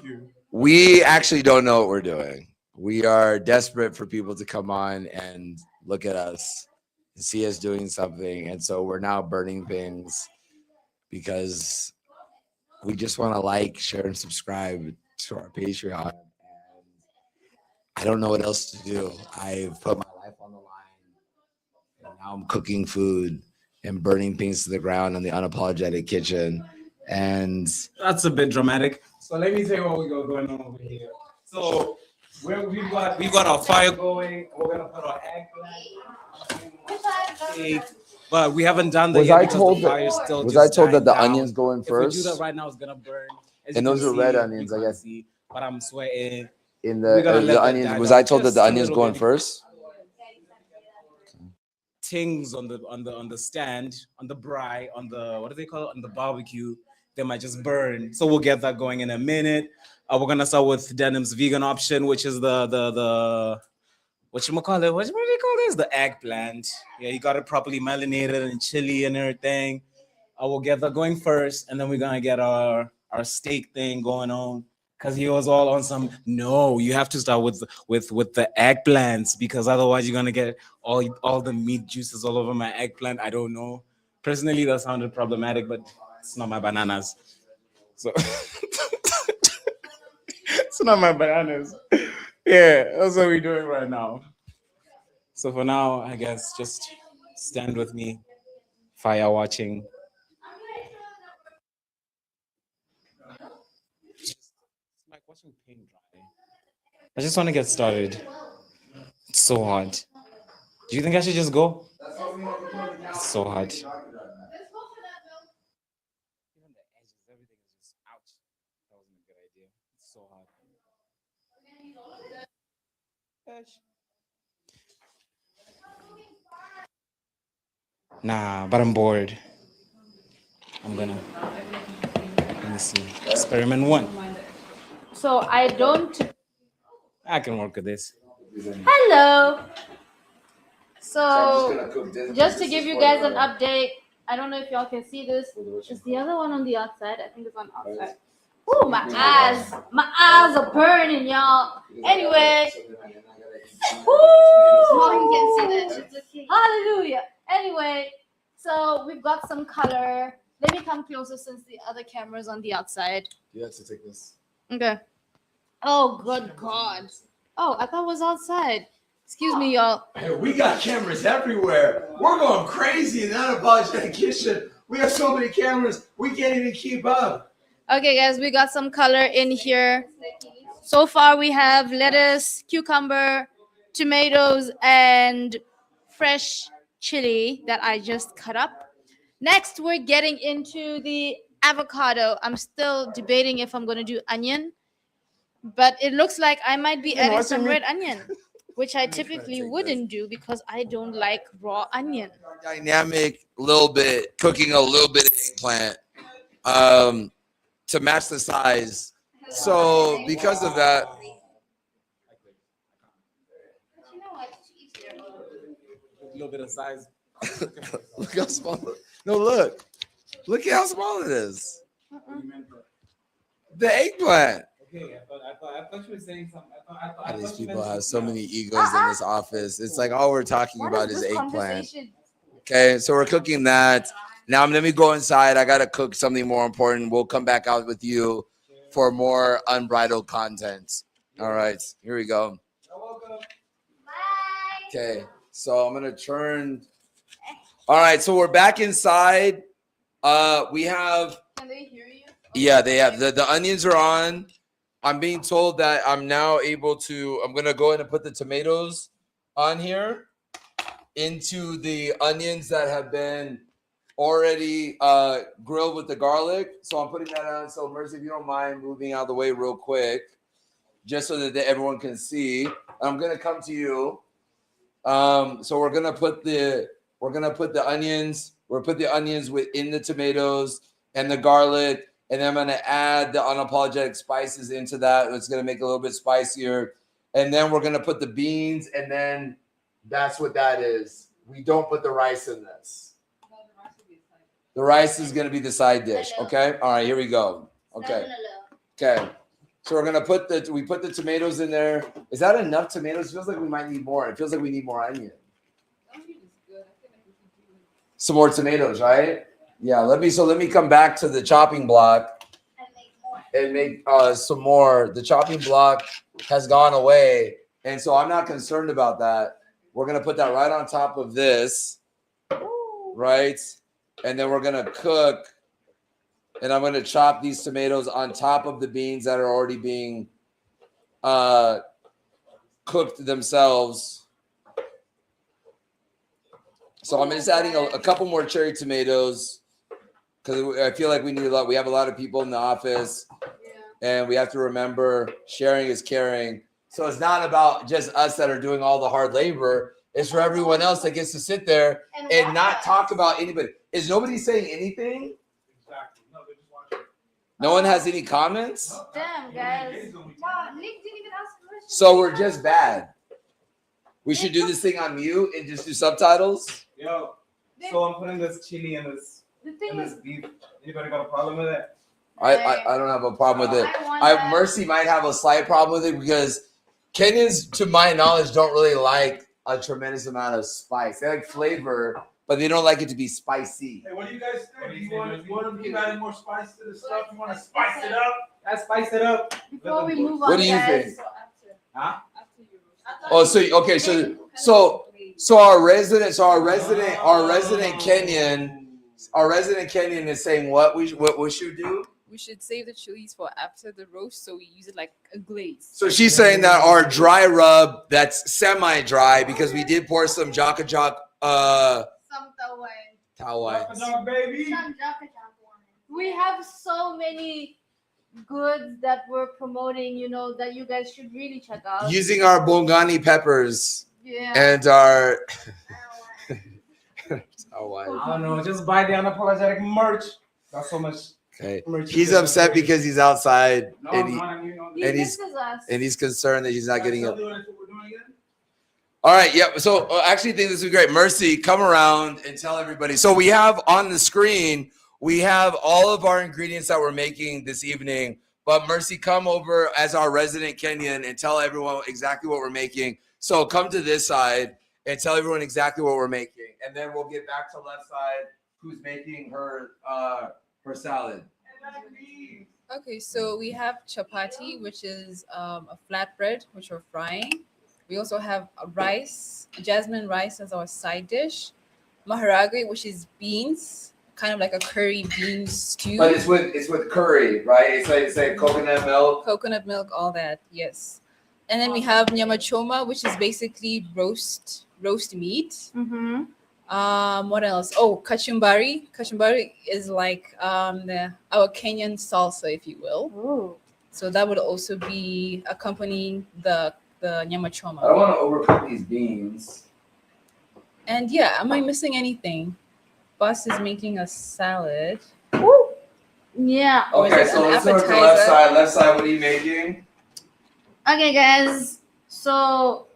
you. We actually don't know what we're doing. We are desperate for people to come on and look at us and see us doing something. And so we're now burning things because we just want to like, share, and subscribe to our Patreon. I don't know what else to do. I've put my life on the line, and now I'm cooking food and burning things to the ground in the Unapologetic Kitchen. And that's a bit dramatic. So let me tell you what we got going on over here. So we've got our fire going. We're gonna put our egg, but we haven't done that yet because the fire's still. Was I told that the onions go in first? If we do that right now, it's gonna burn. And those are red onions, I guess. But I'm sweating. In the onions, was I told that the onions go in first? Things on the stand, on the braai, on the what do they call it, on the barbecue, they might just burn. So we'll get that going in a minute. We're gonna start with Denim's vegan option, which is the whatchamacallit, what do they call this? The eggplant. Yeah, you got it properly marinated and chili and everything. I will get that going first, and then we're gonna get our steak thing going on. Because he was all on some, no, you have to start with the eggplants, because otherwise you're gonna get all the meat juices all over my eggplant. I don't know. Personally, that sounded problematic, but it's not my bananas. So it's not my bananas. Yeah, that's what we're doing right now. So for now, I guess just stand with me, fire watching. Watching paint dry. I just want to get started. It's so hot. Do you think I should just go? It's so hot. Even the edges, everything is just ouch. That wasn't a good idea. It's so hot. Nah, but I'm bored. Let me see. Experiment 1. So I don't. I can work with this. Hello. So gonna cook this. just to give you guys an update, I don't know if y'all can see this. Is the other one on the outside? I think it's on outside. Oh, my eyes are burning, y'all. Anyway, Mom can see that. It's okay. hallelujah. Anyway, so we've got some color. Let me come closer since the other camera's on the outside. You have to take this. Okay. Oh, good God. Oh, I thought it was outside. Excuse me, y'all. Hey, we got cameras everywhere. We're going crazy in the Unapologetic Kitchen. We have so many cameras, we can't even keep up. Okay, guys, we got some color in here. So far, we have lettuce, cucumber, tomatoes, and fresh chili that I just cut up. Next, we're getting into the avocado. I'm still debating if I'm going to do onion, but it looks like I might be adding some red onion, which I typically wouldn't do because I don't like raw onion. Dynamic, cooking a little bit of eggplant to match the size. So because of that, A little bit of size. look how small. No, look at how small it is. The eggplant. Okay, I thought you were saying something. I These thought you people meant have so many egos in this office. It's like all we're talking What about is is this eggplant. conversation? Okay, so we're cooking that. Now let me go inside. I gotta cook something more important. We'll come back out with you for more unbridled content. All right, here we go. Okay, so I'm gonna turn. All right, so we're back inside. We have. Can they hear you? Yeah, they have the onions are on. I'm being told that I'm now able to. I'm gonna go ahead and put the tomatoes on here into the onions that have been already grilled with the garlic. So I'm putting that on. So Mercy, if you don't mind moving out of the way real quick, just so that everyone can see. I'm gonna come to you. So we're gonna put the onions. We'll put the onions within the tomatoes and the garlic, and then I'm gonna add the unapologetic spices into that. It's gonna make it a little bit spicier, and then we're gonna put the beans, and then that's what that is. We don't put the rice in this. The rice is gonna be the side dish. Okay. All right. Here we go. Okay. Okay. So we're gonna put the tomatoes in there. Is that enough tomatoes? It feels like we might need more. It feels like we need more onion. Some more tomatoes, right? Yeah. Let me come back to the chopping block and make some more. The chopping block has gone away, and so I'm not concerned about that. We're gonna put that right on top of this, right? And then we're gonna cook. And I'm gonna chop these tomatoes on top of the beans that are already being cooked themselves. So I'm just adding a couple more cherry tomatoes because I feel like we need a lot. We have a lot of people in the office, and we have to remember sharing is caring. So it's not about just us that are doing all the hard labor. It's for everyone else that gets to sit there and not talk about anybody. Is nobody saying anything? No one has any comments? Damn, guys. So we're just bad. We should do this thing on mute and just do subtitles? Yo, so I'm putting this chili in this The thing this is, beef. Anybody got a problem with it? I don't have a problem with it. Mercy might have a slight problem with it because Kenyans, to my knowledge, don't really like a tremendous amount of spice. They like flavor, but they don't like it to be spicy. Hey, what do you guys think? Do you want to keep adding more spice to the stuff? You want to spice it up? Let's spice it up. before we move on, What do you guys. think? Huh? Oh, so our resident Kenyan is saying what we should do. We should save the chilies for after the roast, so we use it like a glaze. So she's saying that our dry rub that's semi-dry because we did pour some Jaka Jock Some tawai. Baby. We have so many goods that we're promoting, that you guys should really check out. Using our bongani peppers Yeah. and our tawai. I don't know. Just buy the unapologetic merch. Got so much Okay. He's upset because he's outside and He and misses us. he's concerned that he's not getting it. All right, yeah. So I actually think this is great. Mercy, come around and tell everybody. So we have on the screen, we have all of our ingredients that we're making this evening. But Mercy, come over as our resident Kenyan and tell everyone exactly what we're making. So come to this side and tell everyone exactly what we're making. And then we'll get back to left side, who's making her salad. Okay, so we have chapati, which is a flatbread, which we're frying. We also have rice, jasmine rice as our side dish. Maharagwe, which is beans, kind of like a curry bean stew. But it's with curry, right? It's like coconut milk. Coconut milk, all that, yes. And then we have nyama choma, which is basically roast meat. Mm-hmm. What else? Oh, kachumbari. Kachumbari is like our Kenyan salsa, if you will. Ooh. So that would also be accompanying the nyama choma. I don't want to overcook these beans. And yeah, am I missing anything? Boss is making a salad. Ooh. Yeah. Oh, is Okay, it so an let's start with the appetizer? left side. Left side, what are you making? Okay, guys. So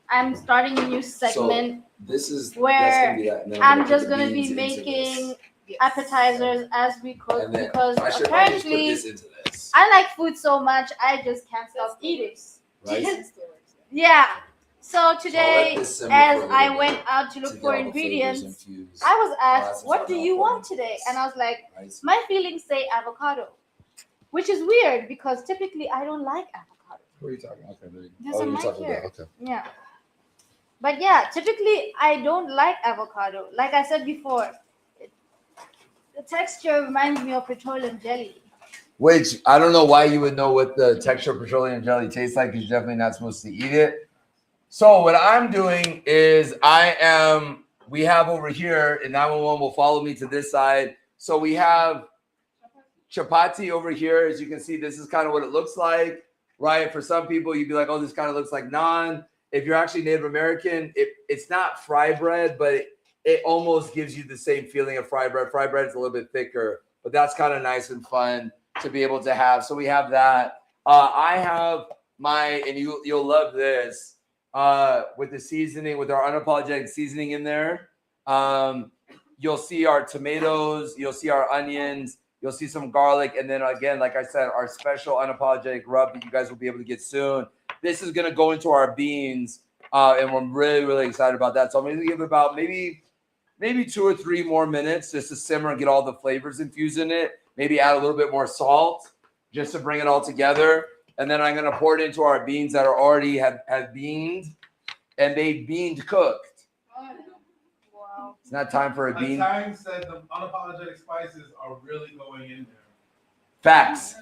I'm starting a new segment. This is Where that's gonna be that. and then I'm put just the gonna beans be into making this. appetizers as we cook And then because I should probably just put apparently this into this, I like food so much I just can't stop eating. right? Yeah. So So I'll let today, this simmer as for a I little went bit out to look to for get all the flavors ingredients, infused. I was that's asked, "What do all you I'll want put in today?" this. And I was like, Right? "My feelings say avocado," which is weird because typically I don't like avocado. What are you talking? Okay, there you go. There's Oh, a you're mic talking here. about okay. Yeah. But yeah, typically I don't like avocado. Like I said before, the texture reminds me of petroleum jelly. Which I don't know why you would know what the texture of petroleum jelly tastes like because you're definitely not supposed to eat it. So what I'm doing is we have over here, and 911 will follow me to this side. So we have chapati over here. As you can see, this is kind of what it looks like, right? For some people, you'd be like, oh, this kind of looks like naan. If you're actually Native American, it's not fry bread, but it almost gives you the same feeling of fry bread. Fry bread is a little bit thicker, but that's kind of nice and fun to be able to have. So we have that. I have and you'll love this, with the seasoning, with our unapologetic seasoning in there. You'll see our tomatoes, you'll see our onions, you'll see some garlic, and then again, like I said, our special unapologetic rub that you guys will be able to get soon. This is gonna go into our beans, and we're really, really excited about that. So I'm gonna give it about maybe 2 or 3 more minutes just to simmer and get all the flavors infused in it. Maybe add a little bit more salt just to bring it all together. And then I'm gonna pour it into our beans that are already have beaned, and they beaned cooked. Wow. It's not time for a bean. Time said the unapologetic spices are really going in there. Facts.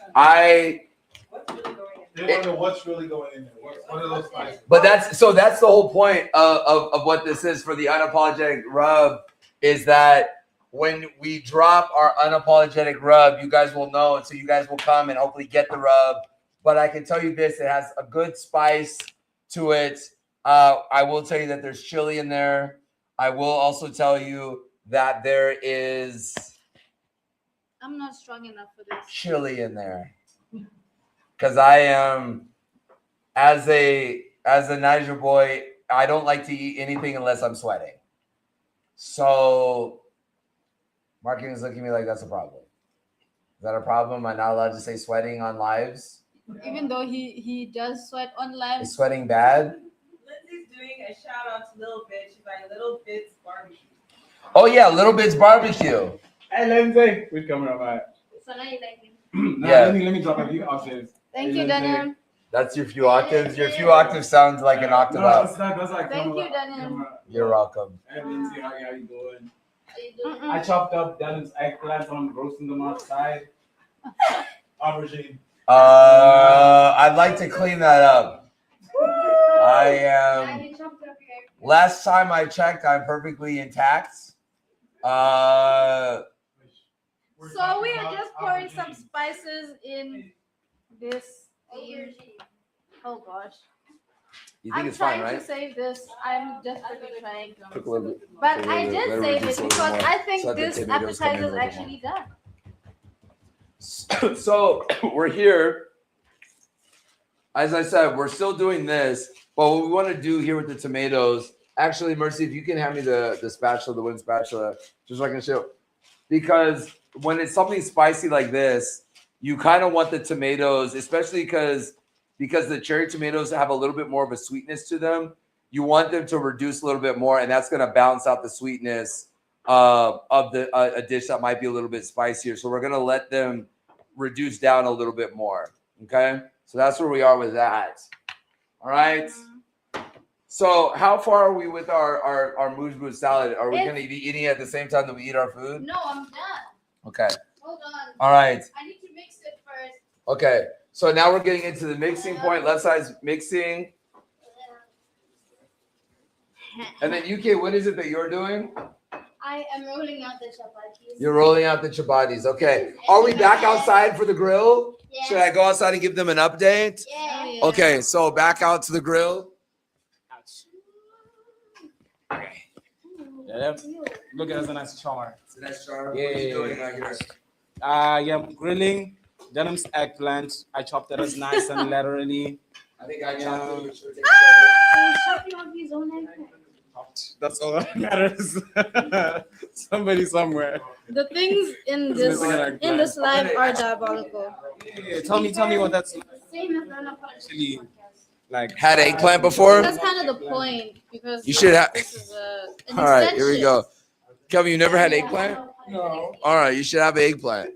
They want to know what's really going in there. What are those spices? But that's the whole point of what this is for the unapologetic rub, is that when we drop our unapologetic rub, you guys will know, and so you guys will come and hopefully get the rub. But I can tell you this, it has a good spice to it. I will tell you that there's chili in there. I will also tell you that there is I'm not strong enough for this. chili in there. Because I am, as a Niger boy, I don't like to eat anything unless I'm sweating. So marketing is looking at me like that's a problem. Is that a problem? Am I not allowed to say sweating on lives? Even though he does sweat on live. Is sweating bad? Lindsay's doing a shout out to Little Bit. She's like Little Bit's barbecue. Oh yeah, Little Bit's barbecue. Hey Lindsay, we're coming up, right? So now you like him. Yeah. Let me drop a few octaves. Thank Hey, you, Lindsay. Daniel. That's your few octaves. Your few octaves sounds like an octave No, up. that's like Thank you, Daniel. You're welcome. Hey Lindsay, how you doing? Mm-mm. I chopped up Dan's eggplants. I'm roasting them outside. Aubergine. I'd like to clean that up. I am. Last time I checked, I'm perfectly intact. So we are just pouring some spices in this. Oh gosh. You think I'm it's fine, trying right? to save this. I'm desperately trying. Cook a little bit. But Cook a I little bit. did Let it save reduce it a little because more I think so that the this tomatoes come in a appetizer is little bit actually done. So we're here. As I said, we're still doing this, but what we want to do here with the tomatoes, actually, Mercy, if you can hand me the spatula, the wooden spatula, just so I can show. Because when it's something spicy like this, you kind of want the tomatoes, especially because the cherry tomatoes have a little bit more of a sweetness to them. You want them to reduce a little bit more, and that's going to balance out the sweetness of a dish that might be a little bit spicier. So we're going to let them reduce down a little bit more. Okay, so that's where we are with that. All right. So how far are we with our moose salad? Are we going to be eating at the same time that we eat our food? No, I'm done. Okay. Hold on. All right. I need to mix it first. Okay. So now we're getting into the mixing point. Left side's mixing. And then UK, what is it that you're doing? I am rolling out the chapatis. You're rolling out the chapatis. Okay. Are we back outside for the grill? Yes. Should I go outside and give them an update? Yeah. Okay. So back out to the grill. Okay. Yeah, look at it as a nice char. It's a nice char. Yeah. What are you doing right here? Yeah, I'm grilling Denham's eggplant. I chopped it as nice and laterally. I think I chopped it. His own eggplant. That's all that matters. Somebody somewhere. The things in this life are diabolical. Yeah, tell me what that's Same as Unapologetic actually like. Had eggplant before? That's kind of the point because You should have. this is an All right, here we extension. go. Kelvin, you never had eggplant? No. All right, you should have eggplant.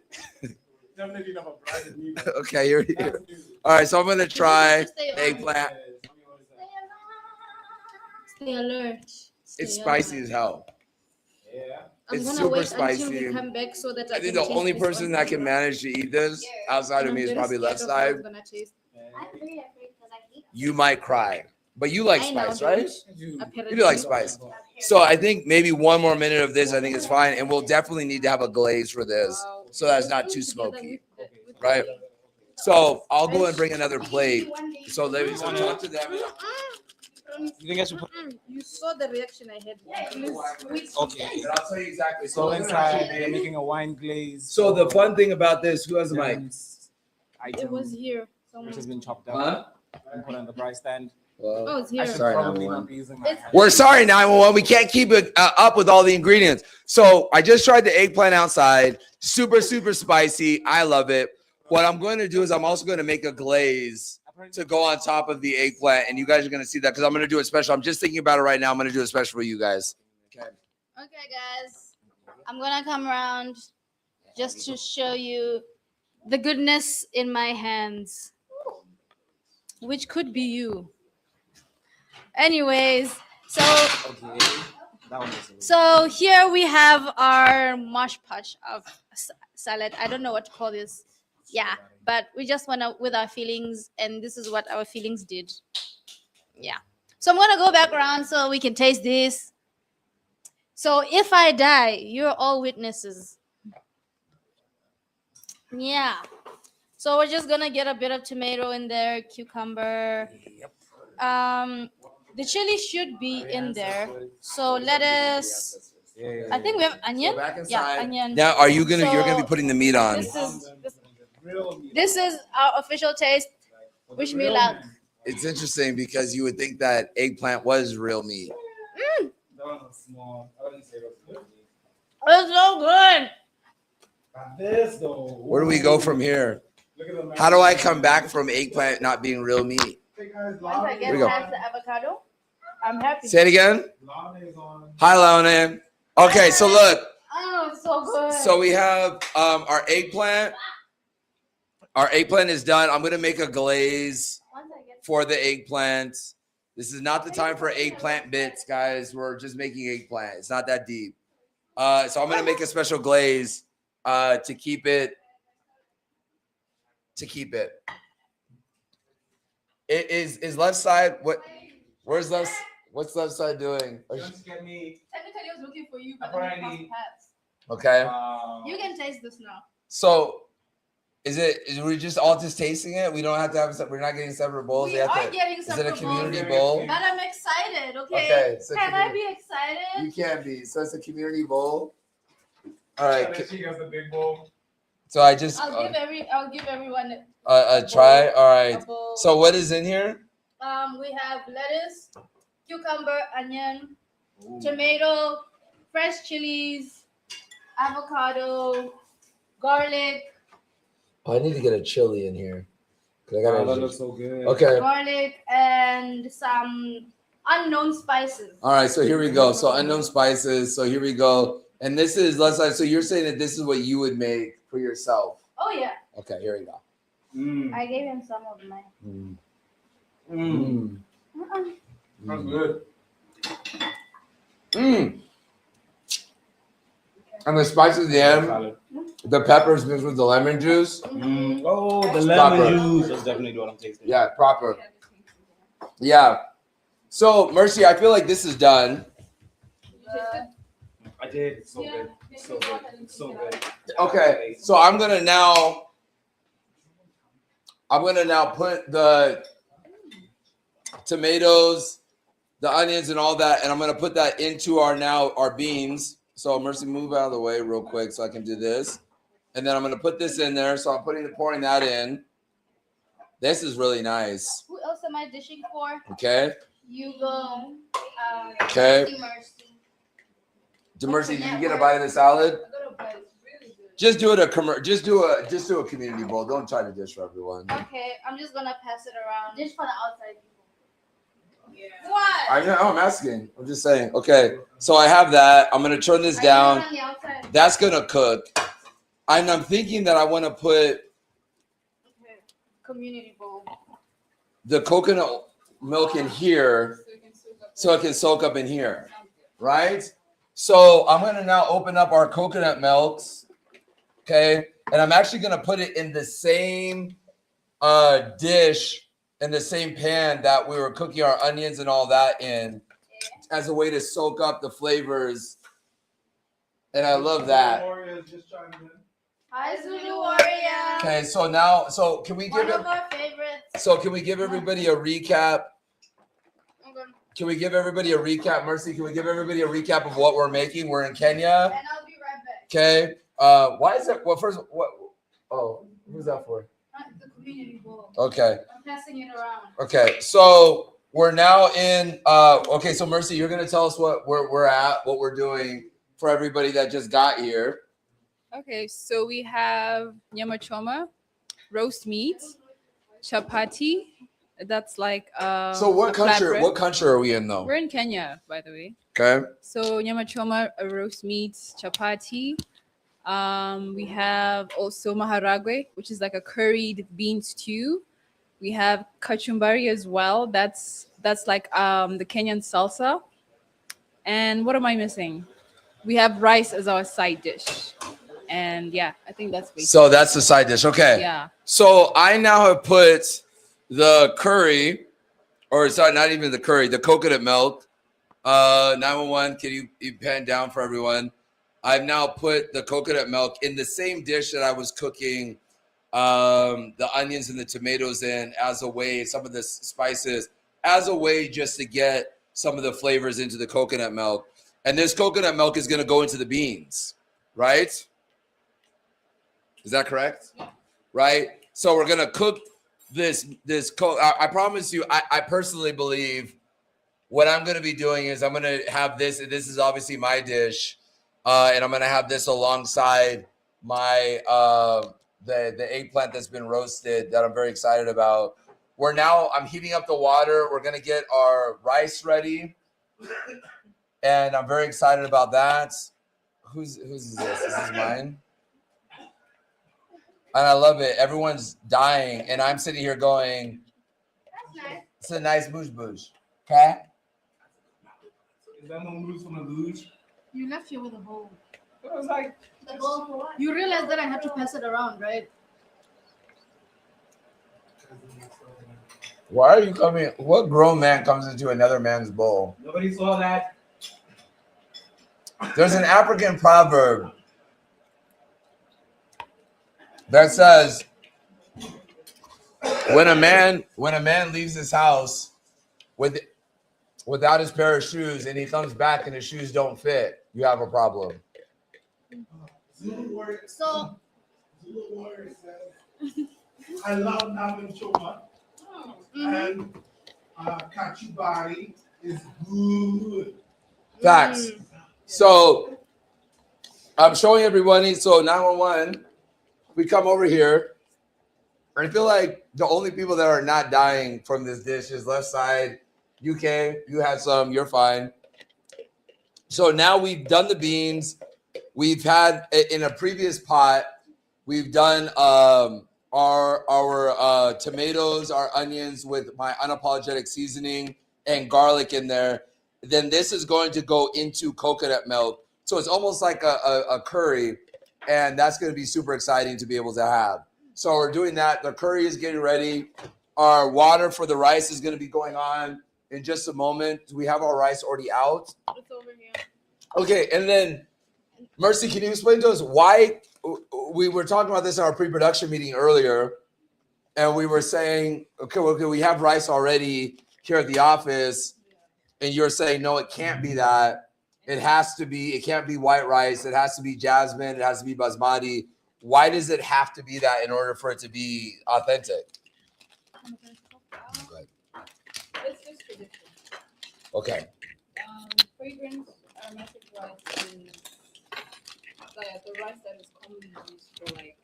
Definitely not a bride me. Okay, you're here. All right, so I'm gonna try eggplant. Stay alert. It's spicy as hell. Yeah. I'm It's gonna super wait spicy. until we come back so that I I think can the taste only this person one. that can manage to eat this outside And of I'm me is very probably scared left of how it's side. gonna taste. I'm very afraid because I hate You might cry, but you like I know, spice, right? Apparently. You do like spice. So I think maybe one more minute of this, I think is fine, and we'll definitely need to have a glaze for this, Wow. so that's not too Together smoky, with right? So I'll go and bring another plate. So ladies, so talk to them. You think I should put? You saw the reaction I had. Please. Okay. But I'll tell you exactly. So inside they're making a wine glaze. So the fun thing about this, who has the mic? It was here. Which has been chopped up Huh? and put on the fry stand. Oh, it's I here. should Sorry, probably 911. not be using my hand. We're sorry, 911. We can't keep it up with all the ingredients. So I just tried the eggplant outside. Super, super spicy. I love it. What I'm going to do is I'm also going to make a glaze to go on top of the eggplant. And you guys are going to see that because I'm going to do it special. I'm just thinking about it right now. I'm going to do it special for you guys. Okay. Okay, guys. I'm gonna come around just to show you the goodness in my hands, which could be you. Anyways, so Okay. That one is so here we have our mosh posh of salad. I don't know what to call this. Yeah, but we just went out with our feelings, and this is what our feelings did. Yeah. So I'm gonna go back around so we can taste this. So if I die, you're all witnesses. Yeah. So we're just gonna get a bit of tomato in there, cucumber. The chili should be in there. So lettuce. I think we have onion. So back Yeah, inside. onion. Now, are you going to, you're going to So be putting the meat on. This is our official taste. Wish me luck. It's interesting because you would think that eggplant was real meat. That one was small. I wouldn't say it was good. It's so good. But this though. Where do we go from here? Look at the How do I come back from eggplant not being real meat? Hey guys, Once I Here get we go. past the avocado, I'm happy. Say it again. Lana's on. Hi, Leone. Okay, so look. Oh, it's so good. So we have our eggplant. Our eggplant is done. I'm gonna make a glaze Once I get for the eggplant. This is not the time for eggplant bits, guys. We're just making eggplant. It's not that deep. So I'm gonna make a special glaze to keep it. It is left side. Where's left? What's left side doing? Just get me. technically I was looking for you, but Apparently- then you crossed Okay. paths. You can taste this now. So is we just all just tasting it? We don't have to have. We're not getting separate bowls. We have are to- getting Is it a separate community bowls, bowl? but I'm excited. Okay. Okay. So Can I be excited? You can be. So it's a community bowl. All right. She has the big bowl. So I just I'll give everyone a try. All right. a bowl. So what is in here? We have lettuce, cucumber, onion, tomato, fresh chilies, avocado, garlic, Oh, I need to get a chili in here. Wow, that looks so good. Okay. garlic, and some unknown spices. All right. So here we go. So unknown spices. So here we go. And this is so you're saying that this is what you would make for yourself. Oh yeah. Okay. Here we go. I gave him some of mine. That's good. And the spices, the peppers mixed with the lemon juice. Oh, the Proper. lemon juice. That's definitely what I'm tasting. Yeah, proper. Yeah. So, Mercy, I feel like this is done. I did. It's so good. It's so good. It's so good. Okay. So I'm gonna now put the tomatoes, the onions, and all that, and I'm gonna put that into our beans. So Mercy, move out of the way real quick so I can do this. And then I'm gonna put this in there. So I'm pouring that in. This is really nice. Who else am I dishing for? Okay. You go. Okay. Mercy. Mercy, did you get a bite of the salad? Just do it just do a community bowl. Don't try to dish for everyone. Okay, I'm just gonna pass it around. Dish for the outside people. Yeah. What? I know. I'm asking. I'm just saying. Okay. So I have that. I'm gonna turn this down. On the outside? That's gonna cook. And I'm thinking that I want to put Community bowl. the coconut milk in here so it can soak up in here, right? So I'm gonna now open up our coconut milks, okay? And I'm actually gonna put it in the same dish, in the same pan that we were cooking our onions and all that in, as a way to soak up the flavors. And I love that. Hi, Zulu Warrior. Okay, so now, can we One give of our favorites. So can we give everybody a recap? Can we give everybody a recap, Mercy? Can we give everybody a recap of what we're making? We're in Kenya. And I'll be right back. Okay. Why is it? Well, first, what? Oh, who's that for? The community bowl. Okay. I'm passing it around. Okay. So we're now in. Okay. So Mercy, you're gonna tell us what we're at, what we're doing for everybody that just got here. Okay, so we have nyama choma, roast meat, chapati. That's like So what a country? flatbread. What country are we in though? We're in Kenya, by the way. Okay. So nyama choma, a roast meat, chapati. We have also maharagwe, which is like a curried bean stew. We have kachumbari as well. That's like the Kenyan salsa. And what am I missing? We have rice as our side dish. And yeah, I think that's basically. So that's the side dish. Okay. Yeah. So I now have put the curry, or sorry, not even the curry, the coconut milk. 911, can you pan down for everyone? I've now put the coconut milk in the same dish that I was cooking the onions and the tomatoes in, as a way, some of the spices, as a way just to get some of the flavors into the coconut milk. And this coconut milk is going to go into the beans, right? Is that correct? Yeah. Right? So we're going to cook this. I promise you, I personally believe what I'm going to be doing is I'm going to have this. This is obviously my dish. And I'm going to have this alongside my the eggplant that's been roasted that I'm very excited about. I'm heating up the water. We're going to get our rice ready. And I'm very excited about that. Whose is this? Is this mine? And I love it. Everyone's dying. And I'm sitting here going, that's nice. It's a nice bouge. Okay? Is that no mousse from the luge? You left here with a bowl. It was like, The bowl for what? You realize that I had to pass it around, right? Why are you coming? What grown man comes into another man's bowl? nobody saw that. There's an African proverb that says, when a man leaves his house without his pair of shoes and he comes back and his shoes don't fit, you have a problem. So Little Warrior says, I love Navan Choma. And Kachubari is good. Facts. So I'm showing everybody. So 911, we come over here. I feel like the only people that are not dying from this dish is left side. UK, you had some, you're fine. So now we've done the beans. We've had in a previous pot, we've done our tomatoes, our onions with my unapologetic seasoning and garlic in there. Then this is going to go into coconut milk. So it's almost like a curry, and that's going to be super exciting to be able to have. So we're doing that. The curry is getting ready. Our water for the rice is going to be going on in just a moment. We have our rice already out. It's over here. Okay, and then Mercy, can you explain to us why we were talking about this in our pre-production meeting earlier, and we were saying, okay, we have rice already here at the office, and you're saying, no, it can't be that. It can't be white rice. It has to be jasmine. It has to be basmati. Why does it have to be that in order for it to be authentic? It's just tradition. Okay. Fragrance aromatic rice is like the rice that is commonly used for, like,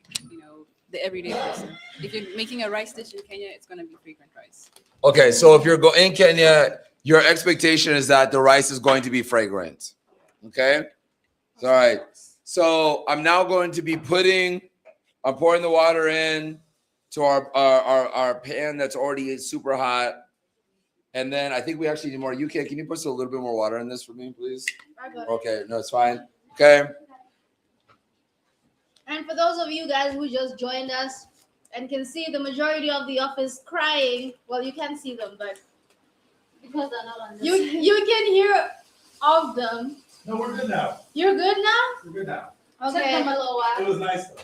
the everyday person. If you're making a rice dish in Kenya, it's going to be fragrant rice. Okay, so if you're in Kenya, your expectation is that the rice is going to be fragrant. Okay? All right. So I'm now going to be I'm pouring the water in to our pan that's already super hot. And then I think we actually need more. UK, can you put a little bit more water in this for me, please? Okay, no, it's fine. Okay. And for those of you guys who just joined us and can see the majority of the office crying, well, you can't see them, but Because they're not on this. you can hear of them. No, we're good now. You're good now? We're good now. Took them a Okay, little It while. was nice though.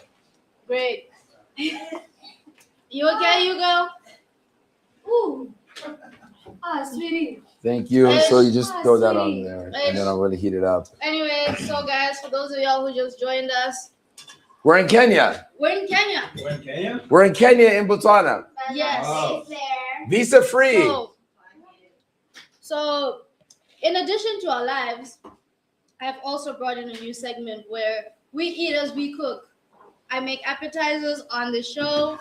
great. You okay, Hugo? Ooh. Sweetie. Thank you. So you just throw that on sweet. there, and then I'm going to heat it up. Anyway, so guys, for those of y'all who just joined us, We're in Kenya. we're in Kenya. We're in Kenya? We're in Kenya in Botswana. Yes. Wow. Visa free. So, in addition to our lives, I've also brought in a new segment where we eat as we cook. I make appetizers on the show,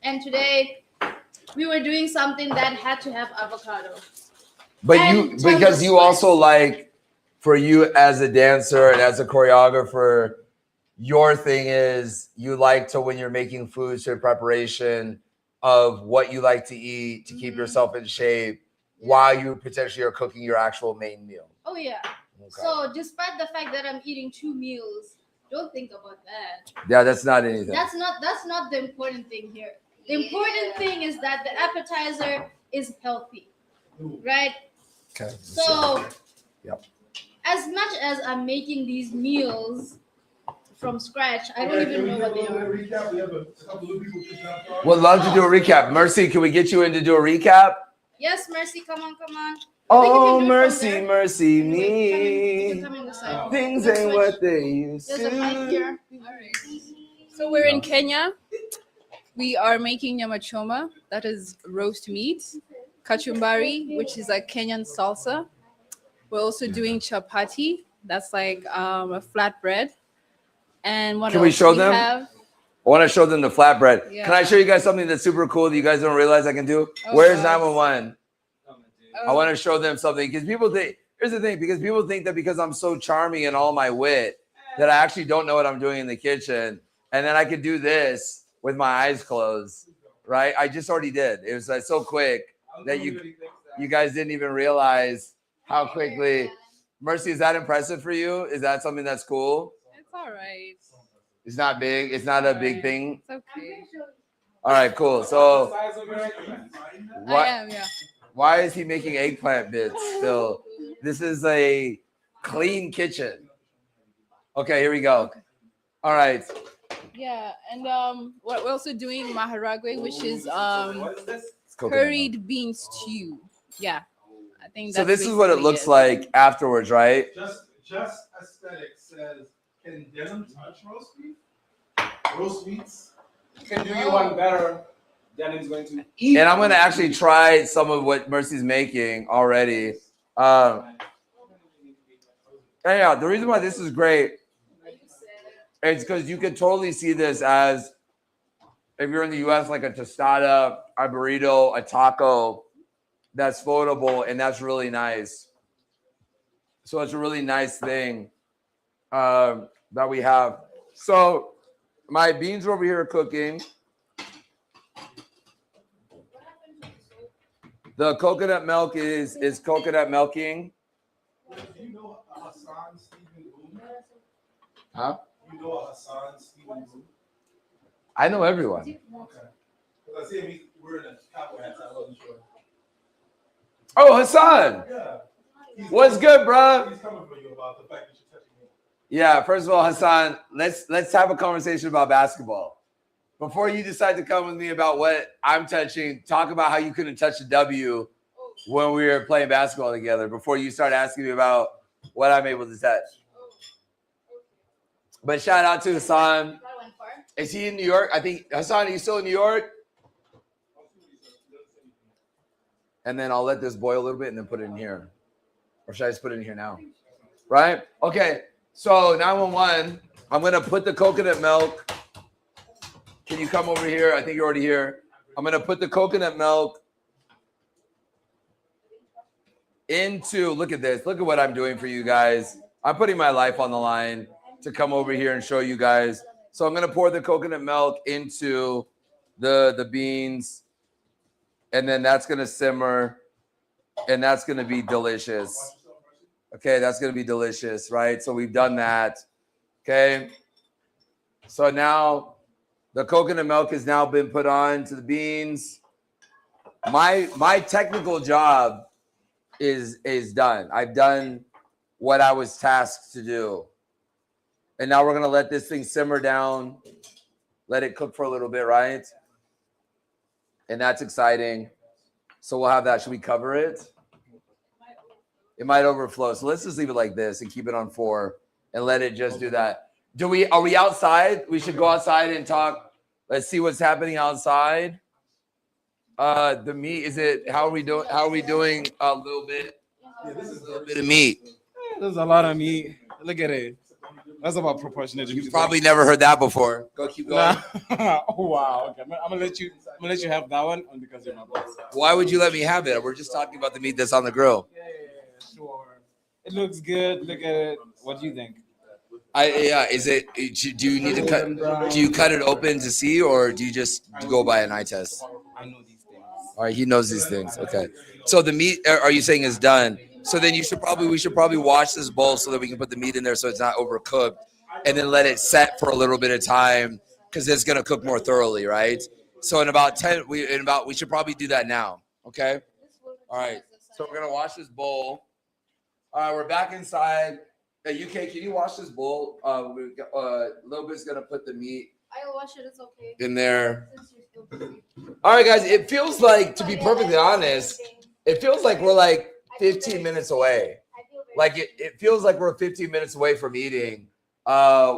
and today we were doing something that had to have avocado. But And because you spice. also like, for you as a dancer and as a choreographer, your thing is you like to, when you're making foods, your preparation of what you like to eat to keep yourself in shape while you potentially are cooking your actual main meal. Oh yeah. Okay. So despite the fact that I'm eating 2 meals, don't think about that. Yeah, that's not anything. That's not the important thing here. The important thing is that the appetizer is healthy, right? Okay. So, Yep. as much as I'm making these meals from scratch, I don't even know what they are. Recap. We have a couple of people just now. Would love to do a recap. Mercy, can we get you in to do a recap? Yes, Mercy, come on. Oh, do it from mercy, there. mercy You me. can come in this side. Things Let's ain't switch. what they used There's a mic to. here. So we're in Kenya. We are making nyama choma, that is roast meat. Kachumbari, which is like Kenyan salsa. We're also doing chapati, that's like a flatbread. And what Can else? we show them? have- I want to show them the flatbread. Yeah. Can I show you guys something that's super cool that you guys don't realize I can do? Oh, Where's gosh. 911? I Oh, want to show them something because people think, here's the thing, because people think that because I'm so charming and all my wit, that I actually don't know what I'm doing in the kitchen. And then I could do this with my eyes closed, right? I just already did. It was like so quick that you guys didn't even realize how quickly. Mercy, is that impressive for you? Is that something that's cool? it's all right. It's not big. It's not a big thing. It's okay. All right, cool. So I what? am, yeah. Why is he making eggplant bits still? This is a clean kitchen. Okay, here we go. All right. Yeah, and what we're also doing maharagwe, which is It's coconut milk. curried bean stew. Yeah, I think So that's this is what it basically looks like afterwards, right? Just aesthetic says, can denim touch roast beef? Roast meats. Can do you one better. Denim's going to eat. And I'm gonna actually try some of what Mercy's making already. Yeah, the reason why this is great is because you can totally see this as, if you're in the US, like a tostada, a burrito, a taco that's floatable, and that's really nice. So it's a really nice thing that we have. So my beans are over here cooking. The coconut milk is coconut milking. Do you know Hassan Stephen Boone? Huh? You know Hassan Stephen Boone? I know everyone. Okay. Because I see him, we're in a cowboy hat, so I wasn't sure. Oh, Hassan. Yeah. What's good, bro? He's coming for you about the fact that you're touching me. Yeah, first of all, Hassan, let's have a conversation about basketball. Before you decide to come with me about what I'm touching, talk about how you couldn't touch a W when we were playing basketball together before you start asking me about what I'm able to touch. But shout out to Hassan. Is he in New York? I think, Hassan, are you still in New York? And then I'll let this boil a little bit and then put it in here. Or should I just put it in here now? Right? Okay. So 911, I'm going to put the coconut milk. Can you come over here? I think you're already here. I'm going to put the coconut milk into, look at this. Look at what I'm doing for you guys. I'm putting my life on the line to come over here and show you guys. So I'm going to pour the coconut milk into the beans. And then that's going to simmer. And that's going to be delicious. Okay, that's going to be delicious, right? So we've done that. Okay. So now the coconut milk has now been put on to the beans. My technical job is done. I've done what I was tasked to do. And now we're going to let this thing simmer down. Let it cook for a little bit, right? And that's exciting. So we'll have that. Should we cover it? It might overflow. So let's just leave it like this and keep it on 4 and let it just do that. Are we outside? We should go outside and talk. Let's see what's happening outside. The meat, how are we doing? How are we doing a little bit? Yeah, this is A little bit of meat. There's a lot of meat. Look at it. That's about proportionate. You've probably never heard that before. Go keep going. Oh, wow. Okay. I'm gonna let you have that one because you're my boss. Why would you let me have it? We're just talking about the meat that's on the grill. Yeah, sure. It looks good. Look at it. What do you think? Do you need to cut? Do you cut it open to see, or do you just go by an eye test? I know these things. All right, he knows these things. Okay. So the meat, are you saying, is done? So then we should probably wash this bowl so that we can put the meat in there so it's not overcooked, and then let it set for a little bit of time because it's gonna cook more thoroughly, right? So in about we should probably do that now. Okay. All right. So we're gonna wash this bowl. All right, we're back inside. Hey, UK, can you wash this bowl? Little bit's gonna put the meat. I'll wash it. It's okay. In there. All right, guys. It feels like, to be perfectly honest, it feels like we're like 15 minutes away. Like it feels like we're 15 minutes away from eating.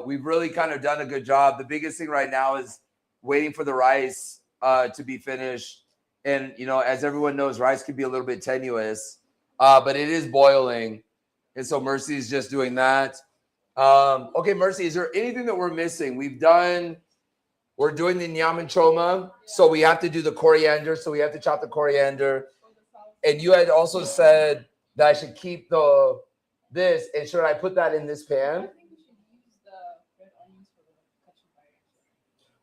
We've really kind of done a good job. The biggest thing right now is waiting for the rice to be finished. And as everyone knows, rice can be a little bit tenuous, but it is boiling. And so Mercy's just doing that. Okay, Mercy, is there anything that we're missing? We're doing the nyam and choma, so we have to do the coriander. So we have to chop the coriander. And you had also said that I should keep this, and should I put that in this pan?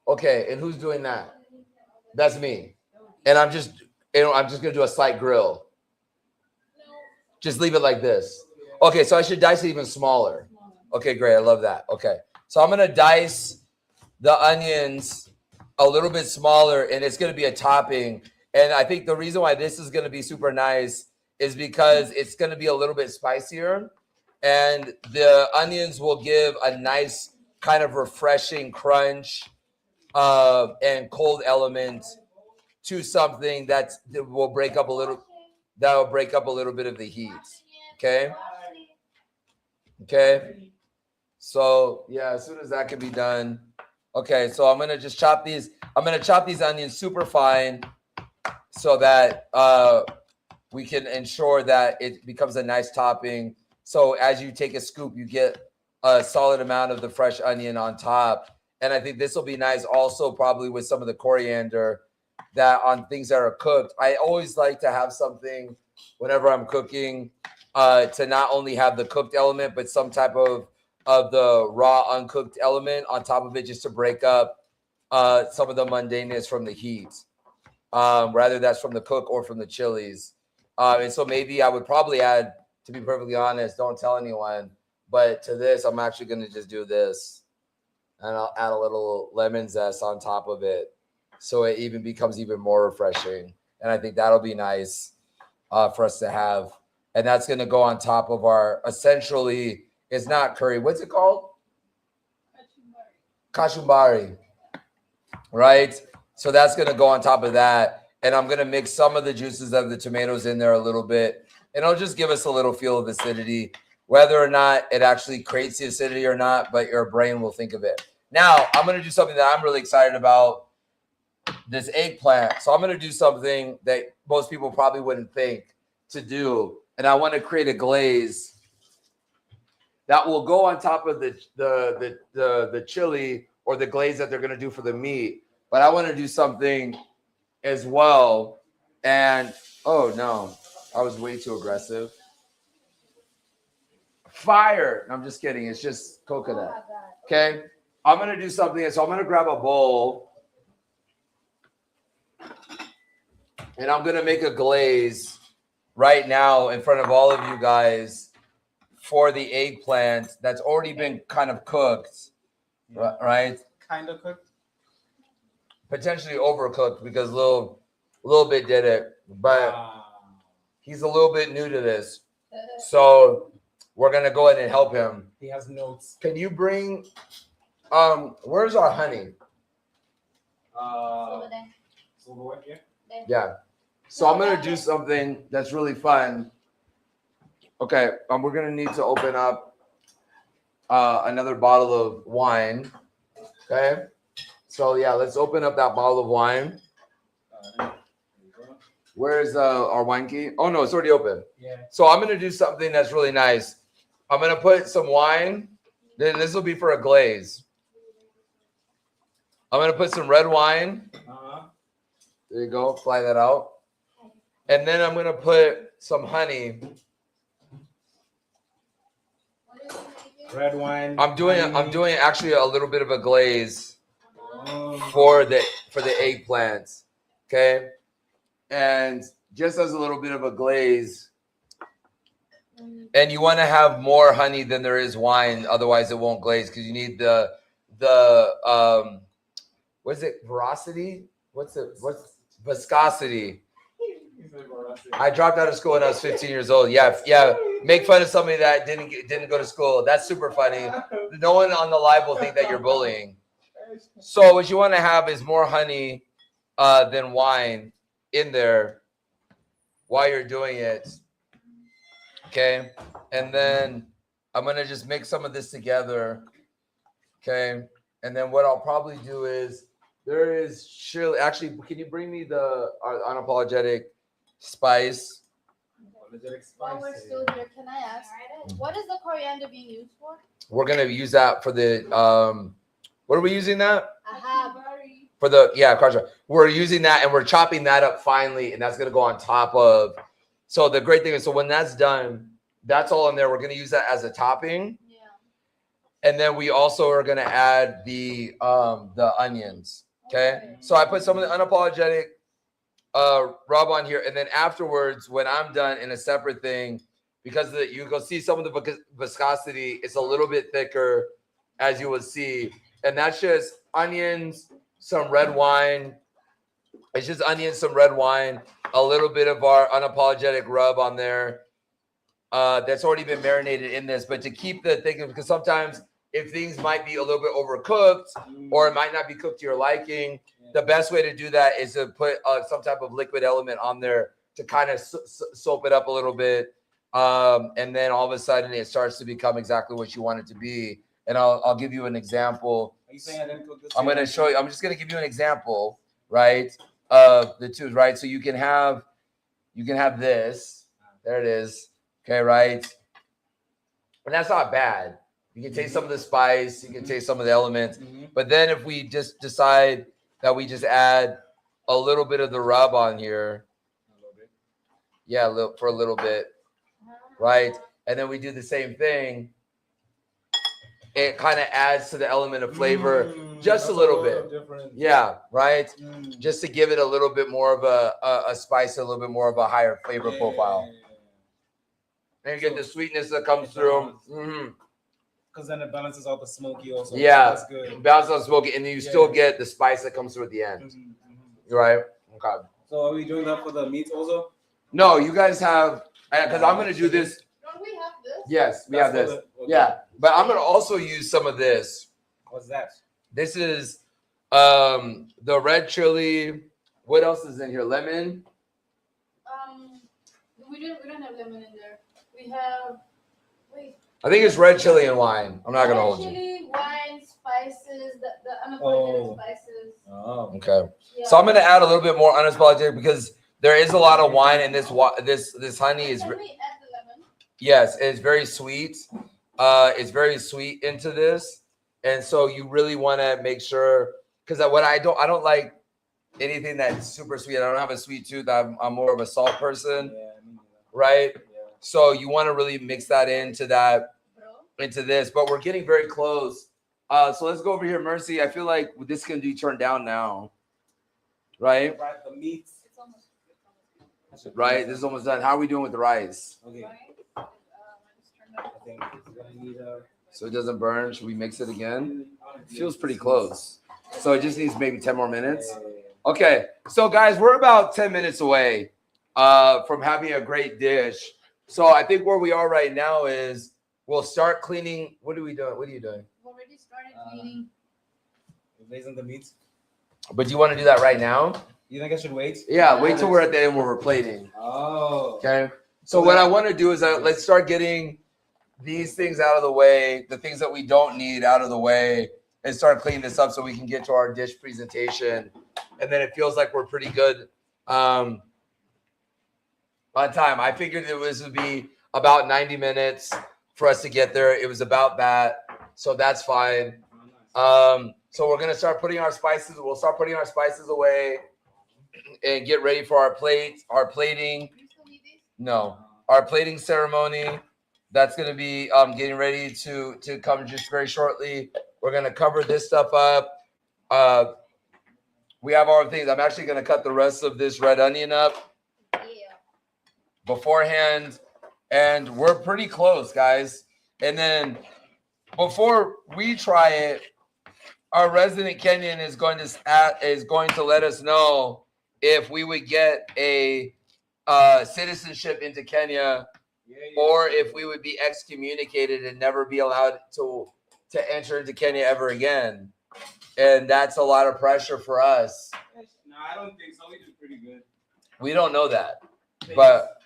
Okay, and who's doing that? That's me. And I'm just gonna do a slight grill. Just leave it like this. Okay, so I should dice it even smaller. Okay, great. I love that. Okay, so I'm gonna dice the onions a little bit smaller, and it's gonna be a topping. And I think the reason why this is gonna be super nice is because it's gonna be a little bit spicier, and the onions will give a nice kind of refreshing crunch and cold element to something that will break up a little. That will break up a little bit of the heat. Okay. Okay. So yeah, as soon as that can be done, Okay, so I'm gonna just chop these. I'm gonna chop these onions super fine so that we can ensure that it becomes a nice topping. So as you take a scoop, you get a solid amount of the fresh onion on top. And I think this will be nice also probably with some of the coriander that on things that are cooked. I always like to have something whenever I'm cooking to not only have the cooked element, but some type of the raw uncooked element on top of it just to break up some of the mundaneness from the heat. Rather that's from the cook or from the chilies. And so maybe I would probably add, to be perfectly honest, don't tell anyone, but to this, I'm actually going to just do this. And I'll add a little lemon zest on top of it. So it even becomes even more refreshing. And I think that'll be nice for us to have. And that's going to go on top of our, essentially, it's not curry. What's it called? Kachumbari. Right? So that's going to go on top of that. And I'm going to mix some of the juices of the tomatoes in there a little bit. And it'll just give us a little feel of acidity, whether or not it actually creates the acidity or not, but your brain will think of it. Now, I'm going to do something that I'm really excited about, this eggplant. So I'm going to do something that most people probably wouldn't think to do. And I want to create a glaze that will go on top of the chili or the glaze that they're going to do for the meat. But I want to do something as well. And, oh, no, I was way too aggressive. Fire. I'm just kidding. It's just coconut. Okay. I'm going to do something. So I'm going to grab a bowl. And I'm going to make a glaze right now in front of all of you guys for the eggplant that's already been kind of cooked. Right? Kind of cooked. Potentially overcooked because a little bit did it. But he's a little bit new to this. So we're going to go ahead and help him. He has notes. Can you bring, where's our honey? Over there. Over here? Yeah. So I'm going to do something that's really fun. Okay. We're going to need to open up another bottle of wine. Okay. So yeah, let's open up that bottle of wine. Where's our wine key? Oh no, it's already open. Yeah. So I'm going to do something that's really nice. I'm going to put some wine. Then this will be for a glaze. I'm going to put some red wine. There you go. Fly that out. And then I'm going to put some honey. Red wine. I'm doing actually a little bit of a glaze for the eggplants. Okay? And just as a little bit of a glaze. And you want to have more honey than there is wine, otherwise it won't glaze because you need the what is it? Veracity? What's viscosity? I dropped out of school when I was 15 years old. Yeah. Make fun of somebody that didn't go to school. That's super funny. No one on the live will think that you're bullying. So what you want to have is more honey than wine in there while you're doing it. Okay. And then I'm going to just mix some of this together. Okay. And then what I'll probably do is there is chili. Actually, can you bring me the unapologetic spice? While we're still here, can I ask, what is the coriander being used for? We're going to use that for the, what are we using that? For the, crusher. We're using that and we're chopping that up finely. And that's going to go on top of. So the great thing is, so when that's done, that's all in there. We're going to use that as a topping. Yeah. And then we also are going to add the onions. Okay. So I put some of the unapologetic rub on here. And then afterwards, when I'm done in a separate thing, because you go see some of the viscosity, it's a little bit thicker, as you will see. And that's just onions, some red wine. It's just onions, some red wine, a little bit of our unapologetic rub on there. That's already been marinated in this. But to keep the thing, because sometimes if things might be a little bit overcooked or it might not be cooked to your liking, the best way to do that is to put some type of liquid element on there to kind of soap it up a little bit. And then all of a sudden it starts to become exactly what you want it to be. And I'll give you an example saying I didn't cook this? I'm going to show you. I'm just going to give you an example, right, of the two, right? So you can have this. There it is. Okay, right? And that's not bad. You can taste some of the spice. You can taste some of the elements. But then if we just decide that we just add a little bit of the rub on here. Yeah, for a little bit, right? And then we do the same thing. It kind of adds to the element of flavor just a little bit. Yeah, right? Just to give it a little bit more of a spice, a little bit more of a higher flavor profile. And you get the sweetness that comes through. Because then it balances out the smoky also. Yeah, that's good. Balances out the smoky, and then you still get the spice that comes through at the end. Right? Okay. So are we doing that for the meats also? No, you guys have, because I'm going to do this. Don't we have this? Yes, we have this. Okay. Yeah, but I'm going to also use some of this. What's that? This is the red chili. What else is in here? Lemon? We don't have lemon in there. We have, I think it's red chili and wine. I'm not going to hold you. chili, wine, spices, the unapologetic spices. Oh. Okay. Yeah. So I'm going to add a little bit more unapologetic because there is a lot of wine in this honey is. Can we add the lemon? Yes, it's very sweet. It's very sweet into this, and so you really want to make sure because I don't like anything that's super sweet. I don't have a sweet tooth. I'm more of a salt person, right? Yeah. So you want to really mix that into this. But we're getting very close. So let's go over here, Mercy. I feel like this can be turned down now, right? Right, the meats. Right, this is almost done. How are we doing with the rice? Okay. So it doesn't burn. Should we mix it again? It feels pretty close. So it just needs maybe 10 more minutes. Okay. So guys, we're about 10 minutes away from having a great dish. So I think where we are right now is we'll start cleaning. What are we doing? What are you doing? We've already started cleaning. Raising the meats. But do you want to do that right now? You think I should wait? Yeah, wait till we're at the end where we're plating. Oh. Okay. So what I want to do is let's start getting these things out of the way, the things that we don't need out of the way, and start cleaning this up so we can get to our dish presentation. And then it feels like we're pretty good on time. I figured this would be about 90 minutes for us to get there. It was about that. So that's fine. So we're going to start putting our spices. We'll start putting our spices away and get ready for our plating. No, our plating ceremony. That's going to be getting ready to come just very shortly. We're going to cover this stuff up. We have our things. I'm actually going to cut the rest of this red onion up beforehand. And we're pretty close, guys. And then before we try it, our resident Kenyan is going to let us know if we would get a citizenship into Kenya, or if we would be excommunicated and never be allowed to enter into Kenya ever again. And that's a lot of pressure for us. No, I don't think so. We did pretty good. We don't know that. But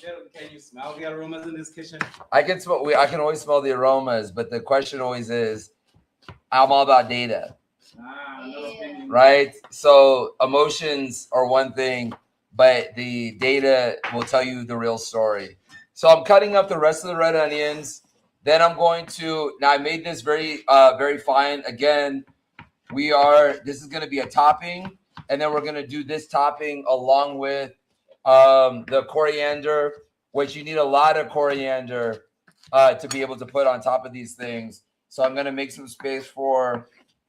can you smell the aromas in this kitchen? I can smell. I can always smell the aromas, but the question always is, I'm all about data. Right? So emotions are one thing, but the data will tell you the real story. So I'm cutting up the rest of the red onions. Then I'm going to, now I made this very, very fine. Again, this is going to be a topping. And then we're going to do this topping along with the coriander, which you need a lot of coriander to be able to put on top of these things. So I'm going to make some space for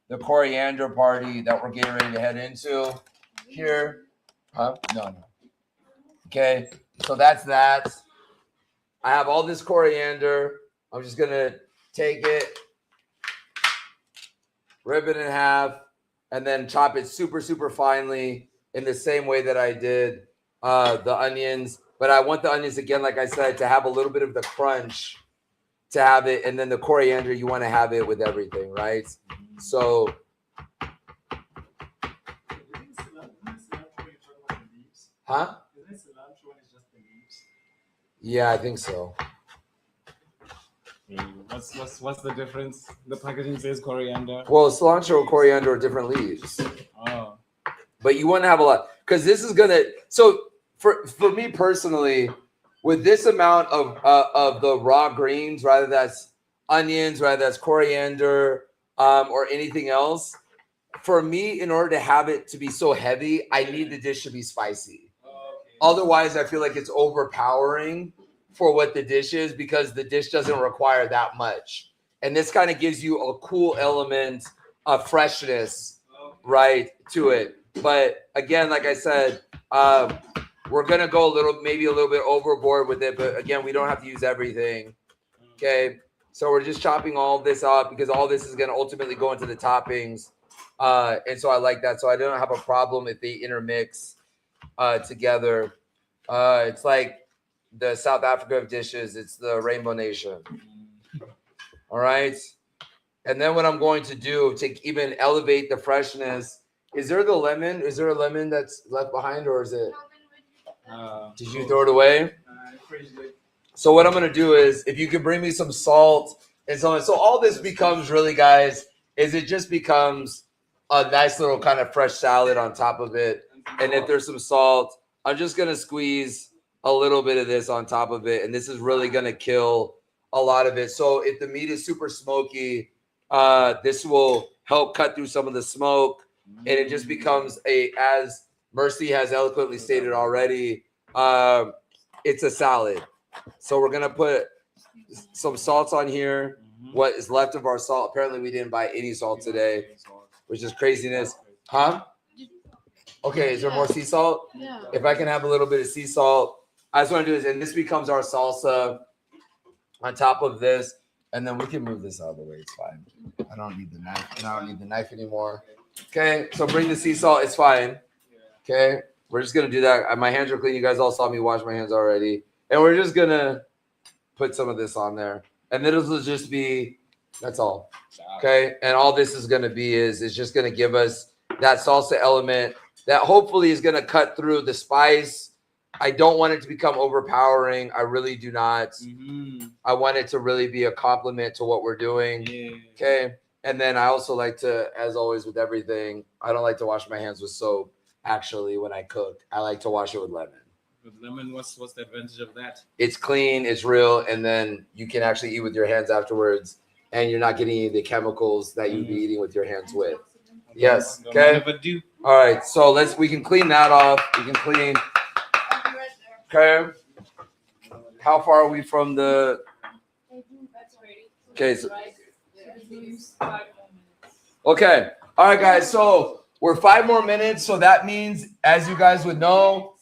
the coriander party that we're getting ready to head into here. Huh? No. Okay. So that's that. I have all this coriander. I'm just going to take it, rip it in half, and then chop it super, super finely in the same way that I did the onions. But I want the onions, again, like I said, to have a little bit of the crunch, to have it. And then the coriander, you want to have it with everything, right? So. Huh? Yeah, I think so. What's the difference? The packaging says coriander. Well, cilantro, coriander are different leaves. Oh. But you wouldn't have a lot because this is gonna. So for me personally, with this amount of the raw greens, rather that's onions, rather that's coriander, or anything else, for me, in order to have it to be so heavy, I need the dish to be spicy. Otherwise, I feel like it's overpowering for what the dish is because the dish doesn't require that much. And this kind of gives you a cool element of freshness, right, to it. But again, like I said, we're gonna go maybe a little bit overboard with it. But again, we don't have to use everything. Okay, so we're just chopping all this up because all this is gonna ultimately go into the toppings. And so I like that. So I don't have a problem if they intermix together. It's like the South Africa of dishes. It's the Rainbow Nation. All right. And then what I'm going to do to even elevate the freshness, is there the lemon? Is there a lemon that's left behind or is it? Did you throw it away? So what I'm going to do is if you can bring me some salt and so on. So all this becomes really, guys, is it just becomes a nice little kind of fresh salad on top of it. And if there's some salt, I'm just going to squeeze a little bit of this on top of it. And this is really going to kill a lot of it. So if the meat is super smoky, this will help cut through some of the smoke. And it just becomes as Mercy has eloquently stated already, it's a salad. So we're going to put some salt on here. What is left of our salt. Apparently we didn't buy any salt today, which is craziness. Huh? Okay, is there more sea salt? Yeah. If I can have a little bit of sea salt, I just want to do this, and this becomes our salsa on top of this, and then we can move this out of the way. It's fine. I don't need the knife, and I don't need the knife anymore. Okay, so bring the sea salt. It's fine. Okay, we're just gonna do that. My hands are clean. You guys all saw me wash my hands already, and we're just gonna put some of this on there, and then it'll just be. That's all. Okay, and all this is gonna be is just gonna give us that salsa element that hopefully is gonna cut through the spice. I don't want it to become overpowering. I really do not. I want it to really be a compliment to what we're doing. Okay. And then I also like to, as always with everything, I don't like to wash my hands with soap. Actually, when I cook, I like to wash it with lemon. With lemon, what's the advantage of that? It's clean, it's real, and then you can actually eat with your hands afterwards, and you're not getting any of the chemicals that you'd be eating with your hands with. Yes. Okay. All right. So we can clean that off. We can clean. Okay. How far are we from the? Okay. So, okay. All right, guys. So we're 5 more minutes. So that means, as you guys would know,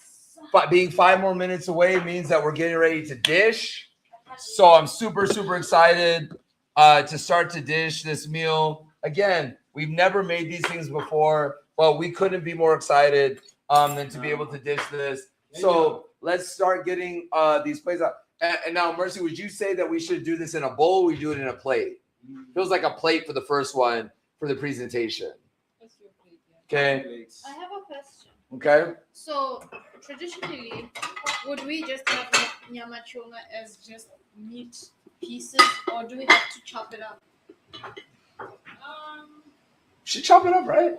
being 5 more minutes away means that we're getting ready to dish. So I'm super, super excited to start to dish this meal. Again, we've never made these things before, but we couldn't be more excited than to be able to dish this. So let's start getting these plates out. And now, Mercy, would you say that we should do this in a bowl? Or we do it in a plate? Feels like a plate for the first one for the presentation. Okay. I have a question. Okay. So traditionally, would we just have nyama choma as just meat pieces, or do we have to chop it up? Should chop it up, right?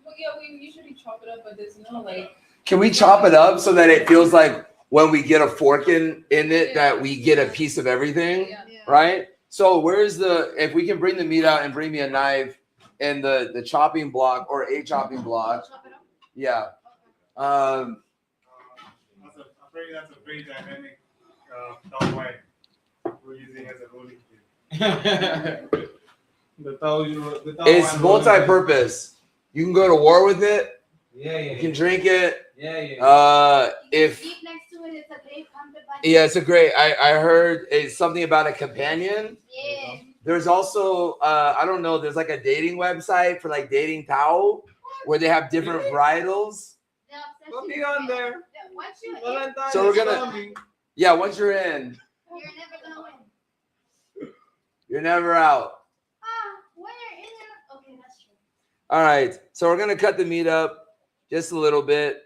Well, yeah, we usually chop it up, but there's no like. Can we chop it up so that it feels like when we get a fork in it that we get a piece of everything, right? So if we can bring the meat out and bring me a knife and the chopping block or a chopping block. Yeah. I think that's a very dynamic towel we're using as a rolling pin. It's multi-purpose. You can go to war with it. You can drink it. If eat next to it, it's a great companion. Yeah, it's a great. I heard it's something about a companion. Yeah. There's also I don't know. There's like a dating website for like dating towel where they have different varietals. Put me on there. Once you in, So we're gonna. Yeah, once you're in, you're never gonna win. you're never out. When you're in there, okay, that's true. All right, so we're gonna cut the meat up just a little bit.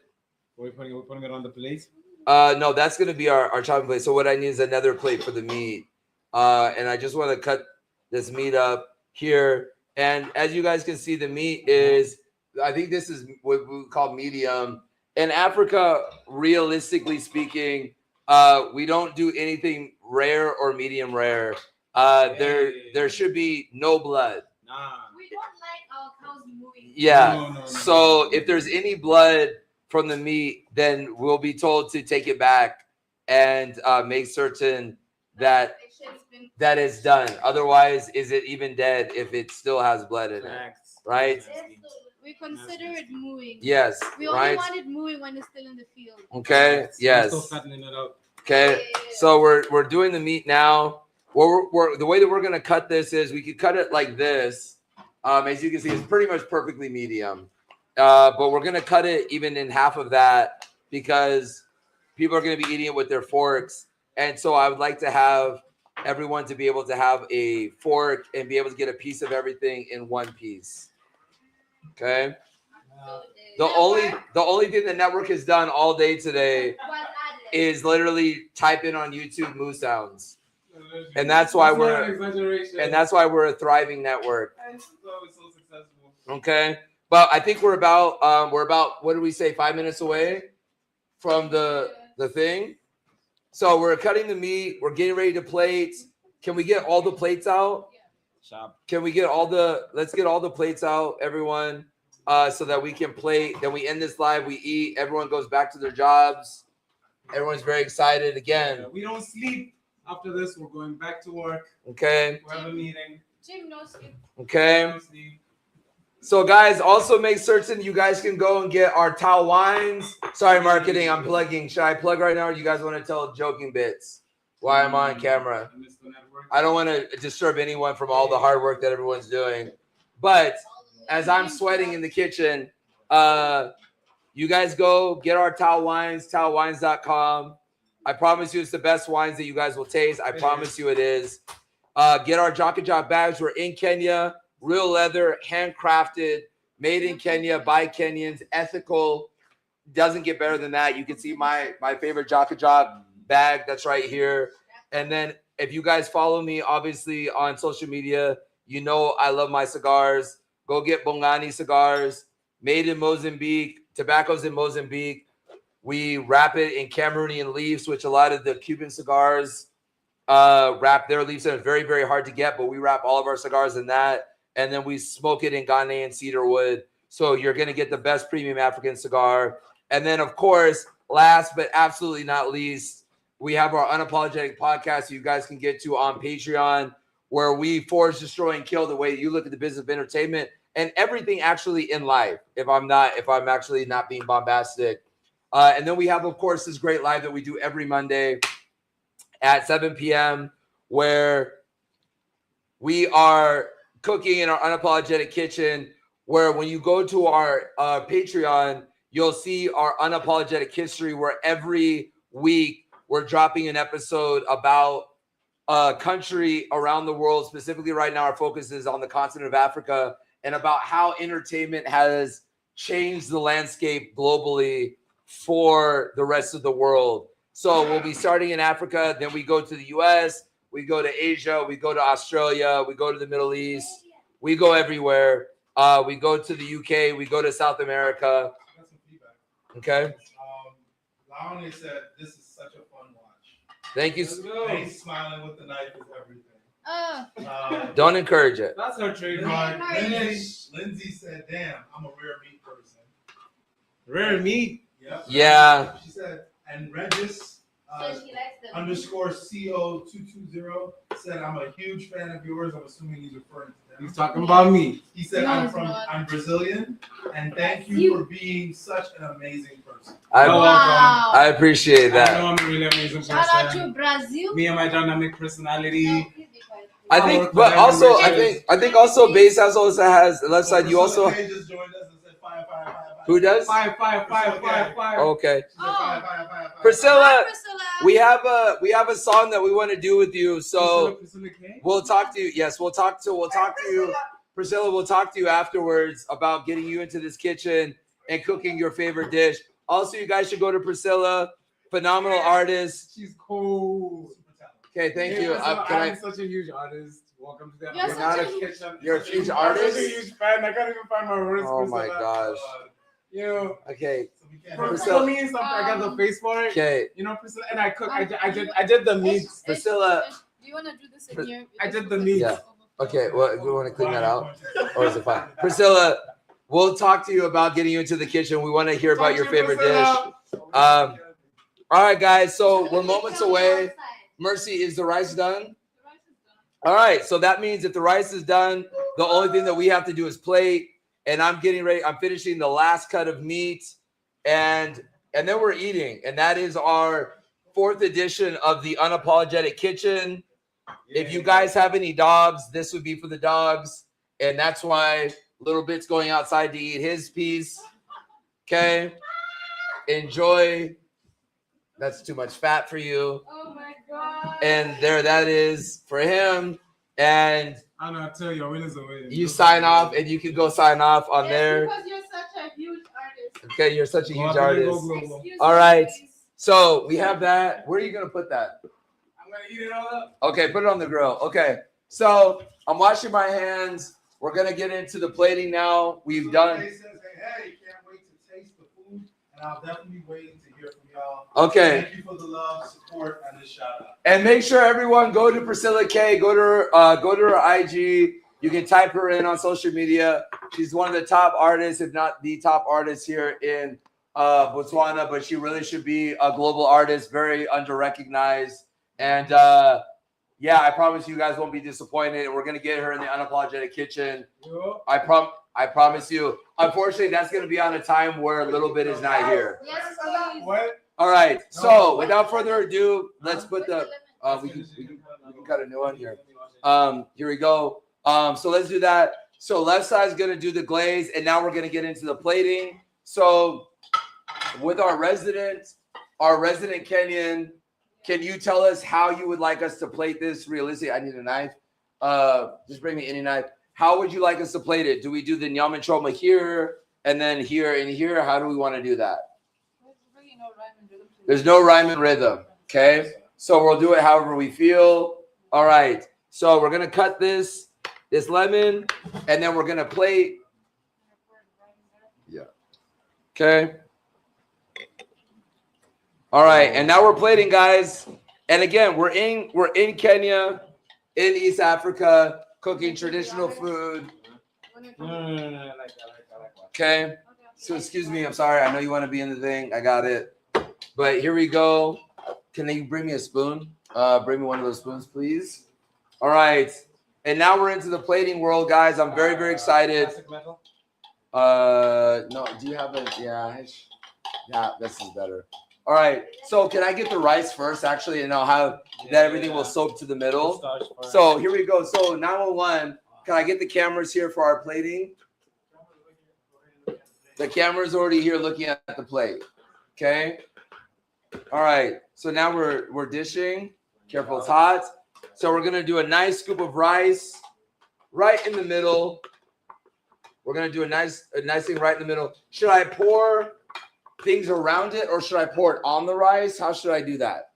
We're putting it on the plate. No, that's gonna be our chopping plate. So what I need is another plate for the meat. And I just want to cut this meat up here. And as you guys can see, the meat is, I think this is what we call medium. In Africa, realistically speaking, we don't do anything rare or medium rare. There should be no blood. We don't like our cows moving. Yeah. No. So if there's any blood from the meat, then we'll be told to take it back and make certain that is done. Otherwise, is it even dead if it still has blood in it? Right? We consider it moving. Yes. We only Right. want it moving when it's still in the field. Okay. Yes. Still fattening it up. Okay. So we're doing the meat now. We're the way that we're gonna cut this is we could cut it like this. As you can see, it's pretty much perfectly medium. But we're gonna cut it even in half of that because people are gonna be eating it with their forks. And so I would like to have everyone to be able to have a fork and be able to get a piece of everything in one piece. Okay. The only thing the network has done all day today is literally type in on YouTube moo sounds. And that's why we're a thriving network. Okay. But I think we're about what did we say, 5 minutes away from the thing. So we're cutting the meat, we're getting ready to plate. Can we get all the plates out? Can we get let's get all the plates out, everyone, so that we can plate. Then we end this live, we eat, everyone goes back to their jobs. Everyone's very excited again. Yeah, we don't sleep after this. We're going back to work. Okay. We have a meeting. Jim, no sleep. Okay. No sleep. So guys, also make certain you guys can go and get our Tao wines. Sorry, marketing, I'm plugging. Should I plug right now or you guys want to tell joking bits while I'm on camera? I don't want to disturb anyone from all the hard work that everyone's doing. But as I'm sweating in the kitchen, you guys go get our Tao wines, taowines.com. I promise you it's the best wines that you guys will taste. I promise you it is. Get our Jaka Jok bags. We're in Kenya. Real leather, handcrafted, made in Kenya by Kenyans, ethical. Doesn't get better than that. You can see my favorite Jaka Jok bag that's right here. And then if you guys follow me, obviously on social media, you know I love my cigars. Go get Bongani cigars, made in Mozambique. Tobacco's in Mozambique. We wrap it in Cameroonian leaves, which a lot of the Cuban cigars wrap their leaves in. It's very, very hard to get, but we wrap all of our cigars in that. And then we smoke it in Ghanaian cedar wood. So you're going to get the best premium African cigar. And then, of course, last but absolutely not least, we have our Unapologetic podcast you guys can get to on Patreon, where we forge, destroy, and kill the way you look at the business of entertainment and everything actually in life, if I'm actually not being bombastic. And then we have, of course, this great live that we do every Monday at 7 p.m., where we are cooking in our Unapologetic Kitchen, where when you go to our Patreon, you'll see our Unapologetic history, where every week we're dropping an episode about a country around the world. Specifically right now, our focus is on the continent of Africa and about how entertainment has changed the landscape globally for the rest of the world. So we'll be starting in Africa, then we go to the US, we go to Asia, we go to Australia, we go to the Middle East, we go everywhere. We go to the UK, we go to South America. That's some feedback. Okay. Laone said this is such a fun watch. Thank you. Face smiling with the knife is everything. Don't encourage it. That's her trademark. Lindsay said, damn, I'm a rare meat person. Rare meat? Yep. Yeah. She said, and Regis underscore CO220 said, I'm a huge fan of yours. I'm assuming he's referring to them. He's talking about me. He said, I'm Brazilian, and thank you for being such an amazing person. I appreciate that. I know I'm a really amazing person. Shout out to Brazil. Me and my dynamic personality. I think, but also, I think also Base also has the left side. You also. Just joined us and said, fire. Who does? Fire. Okay. Fire. Priscilla, we have a song that we want to do with you. So we'll talk to you. Yes, we'll talk to you. Priscilla, we'll talk to you afterwards about getting you into this kitchen and cooking your favorite dish. Also, you guys should go to Priscilla, phenomenal artist. She's cool. Okay, thank you. I'm such a huge artist. Welcome to the Unapologetic Kitchen. You're a huge I'm artist? such a huge fan. I can't even find my words. Oh my gosh. Okay. For me, I got the face for it. Okay. You know, Priscilla, and I cook. I did the meat. Priscilla. Do you want to do this in here? I did the meat. Yeah. Okay. Well, we want to clean that out, or is it fine? Priscilla, we'll talk to you about getting you into the kitchen. We want to hear about your favorite dish. All right, guys. So we're moments away. Mercy, is the rice done? All right. So that means if the rice is done, the only thing that we have to do is plate. And I'm getting ready. I'm finishing the last cut of meat, and then we're eating. And that is our 4th edition of the Unapologetic Kitchen. If you guys have any dogs, this would be for the dogs, and that's why Little Bit's going outside to eat his piece. Okay, enjoy. That's too much fat for you. Oh my God. And there, that is for him. And I'm not tell you, winners away. you sign off, and you can go sign off on there. Because you're such a huge artist. Okay, you're such a huge artist. Excuse All me, right. please. So we have that. Where are you gonna put that? I'm gonna eat it all up. Okay, put it on the grill. Okay. So I'm washing my hands. We're gonna get into the plating now. We've done. Says, hey, can't wait to taste the food, and I'll definitely be waiting to hear from y'all. Okay. Thank you for the love, support, and the shout out. And make sure everyone go to Priscilla K. Go to her IG. You can type her in on social media. She's one of the top artists, if not the top artist here in Botswana. But she really should be a global artist, very under-recognized. And yeah, I promise you guys won't be disappointed. We're gonna get her in the Unapologetic Kitchen. I promise you. Unfortunately, that's gonna be on a time where Little Bit is not here. Yes, please. What? All right. So without further ado, let's put the we can cut a new one here. Here we go. So let's do that. So left side is gonna do the glaze, and now we're gonna get into the plating. So with our resident Kenyan, can you tell us how you would like us to plate this realistically? I need a knife. Just bring me any knife. How would you like us to plate it? Do we do the nyam and choma here and then here and here? How do we want to do that? There's no rhyme and rhythm. Okay. So we'll do it however we feel. All right. So we're gonna cut this lemon, and then we're gonna plate. Yeah. Okay. All right, and now we're plating, guys. And again, we're in Kenya, in East Africa, cooking traditional food. Okay. So excuse me, I'm sorry. I know you want to be in the thing. I got it. But here we go. Can you bring me a spoon? Bring me one of those spoons, please. All right. And now we're into the plating world, guys. I'm very, very excited. No, do you have it? Yeah, this is better. All right. So can I get the rice first, actually, and I'll have that everything will soak to the middle. So here we go. So 911, can I get the cameras here for our plating? The camera's already here looking at the plate. Okay. All right. So now we're dishing. Careful, it's hot. So we're gonna do a nice scoop of rice right in the middle. We're gonna do a nice thing right in the middle. Should I pour things around it, or should I pour it on the rice? How should I do that?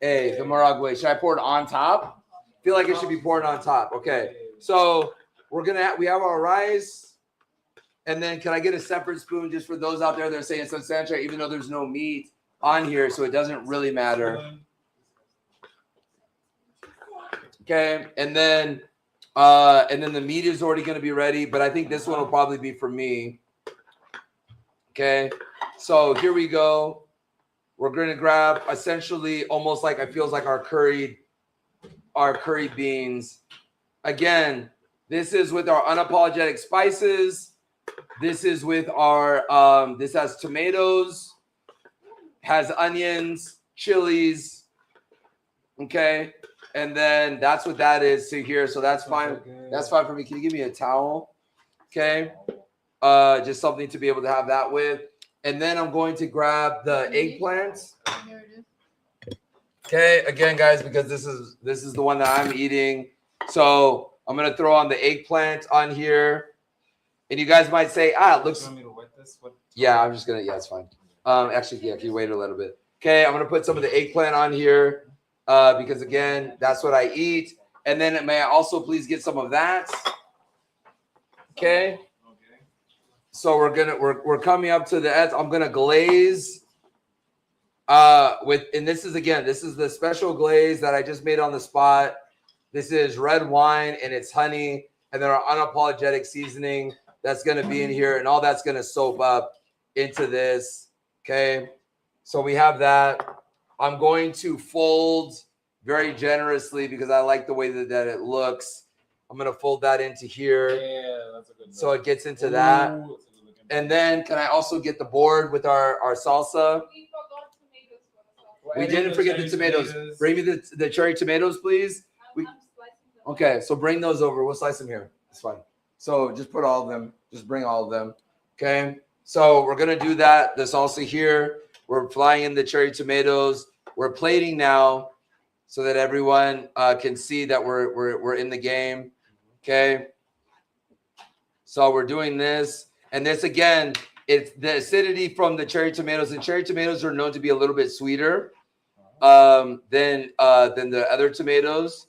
Hey, the Maragwe. Should I pour it on top? I feel like it should be poured on top. Okay. So we have our rice, and then can I get a separate spoon just for those out there that are saying it's unsanitary, even though there's no meat on here, so it doesn't really matter. Okay, and then the meat is already going to be ready, but I think this one will probably be for me. Okay, so here we go. We're going to grab essentially almost like it feels like our curry beans. Again, this is with our unapologetic spices. This is with our this has tomatoes, has onions, chilies. Okay. And then that's what that is to here. So that's fine. That's fine for me. Can you give me a towel? Okay. Just something to be able to have that with. And then I'm going to grab the eggplants. Okay. Again, guys, because this is the one that I'm eating. So I'm going to throw on the eggplant on here. And you guys might say, it looks. You want me to wet this? Yeah, I'm just going to. Yeah, it's fine. Actually, yeah, can you wait a little bit? Okay. I'm going to put some of the eggplant on here. because again, that's what I eat. And then may I also please get some of that? Okay. So we're coming up to the end. I'm gonna glaze and this is the special glaze that I just made on the spot. This is red wine and it's honey, and then our unapologetic seasoning that's gonna be in here, and all that's gonna soak up into this. Okay. So we have that. I'm going to fold very generously because I like the way that it looks. I'm gonna fold that into here. Yeah, that's a good. So it gets into that. Ooh, And then can I also get the board with our salsa? We didn't forget the tomatoes. Bring me the cherry tomatoes, please. Okay, so bring those over. We'll slice them here. It's fine. So just put all of them. Just bring all of them. Okay. So we're gonna do that. The salsa here. We're frying in the cherry tomatoes. We're plating now, so that everyone can see that we're in the game. Okay. So we're doing this, and this again, it's the acidity from the cherry tomatoes. And cherry tomatoes are known to be a little bit sweeter than the other tomatoes.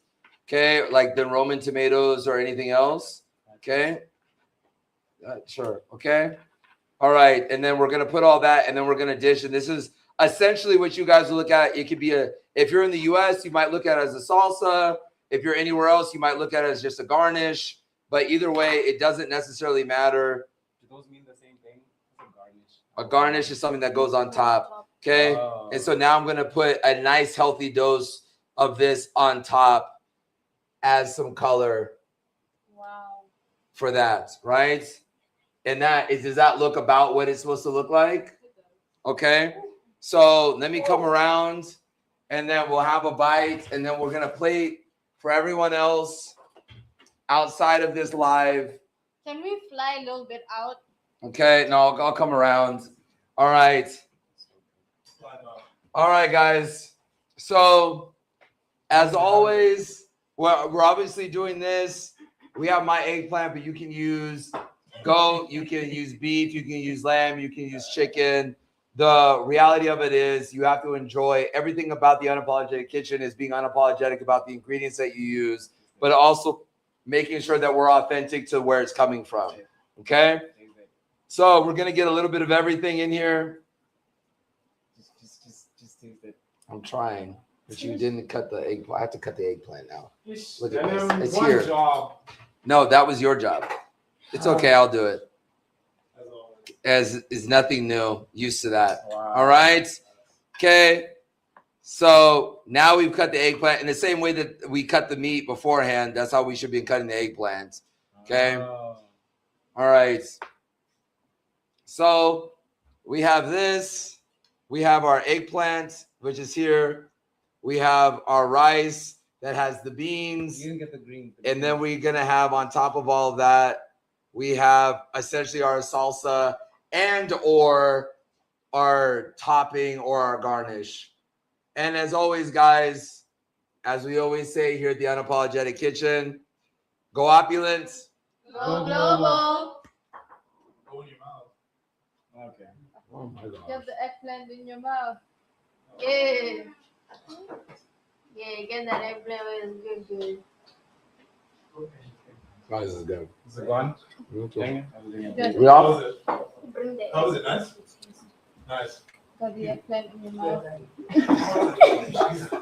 Okay, like the Roman tomatoes or anything else. Okay. Sure. Okay. All right, and then we're gonna put all that, and then we're gonna dish. And this is essentially what you guys will look at. It could be if you're in the U.S., you might look at it as a salsa. If you're anywhere else, you might look at it as just a garnish. But either way, it doesn't necessarily matter. Do those mean the same thing? It's a garnish. A garnish is something that goes on top. Okay. Oh. And so now I'm gonna put a nice healthy dose of this on top as some color. Wow. For that, right? And does that look about what it's supposed to look like? Okay. So let me come around, and then we'll have a bite, and then we're gonna plate for everyone else outside of this live. Can we fly a little bit out? Okay, no, I'll come around. All right. All right, guys. So as always, we're obviously doing this. We have my eggplant, but you can use goat, you can use beef, you can use lamb, you can use chicken. The reality of it is you have to enjoy everything about the Unapologetic Kitchen is being unapologetic about the ingredients that you use, but also making sure that we're authentic to where it's coming from. Okay? So we're gonna get a little bit of everything in here. Just taste it. I'm trying, but you didn't cut the eggplant. I have to cut the eggplant now. Look at And this. then It's one here. job. No, that was your job. It's okay. I'll do it. As is nothing new. Used to that. Wow. All right. Okay. So now we've cut the eggplant in the same way that we cut the meat beforehand. That's how we should be cutting the eggplant. Okay. Oh. All right. So we have this. We have our eggplant, which is here. We have our rice that has the beans. You didn't get the green. And then we're going to have on top of all of that, we have essentially our salsa and or our topping or our garnish. And as always, guys, as we always say here at the Unapologetic Kitchen, go opulent. Go global. Go in your mouth. Okay. Oh my God. Get the eggplant in your mouth. Yeah. Yeah, get that eggplant is good. Oh, this is good. Is it gone? Okay. Yes. We all Bring the How was it? Nice? Nice. Got the eggplant in your mouth.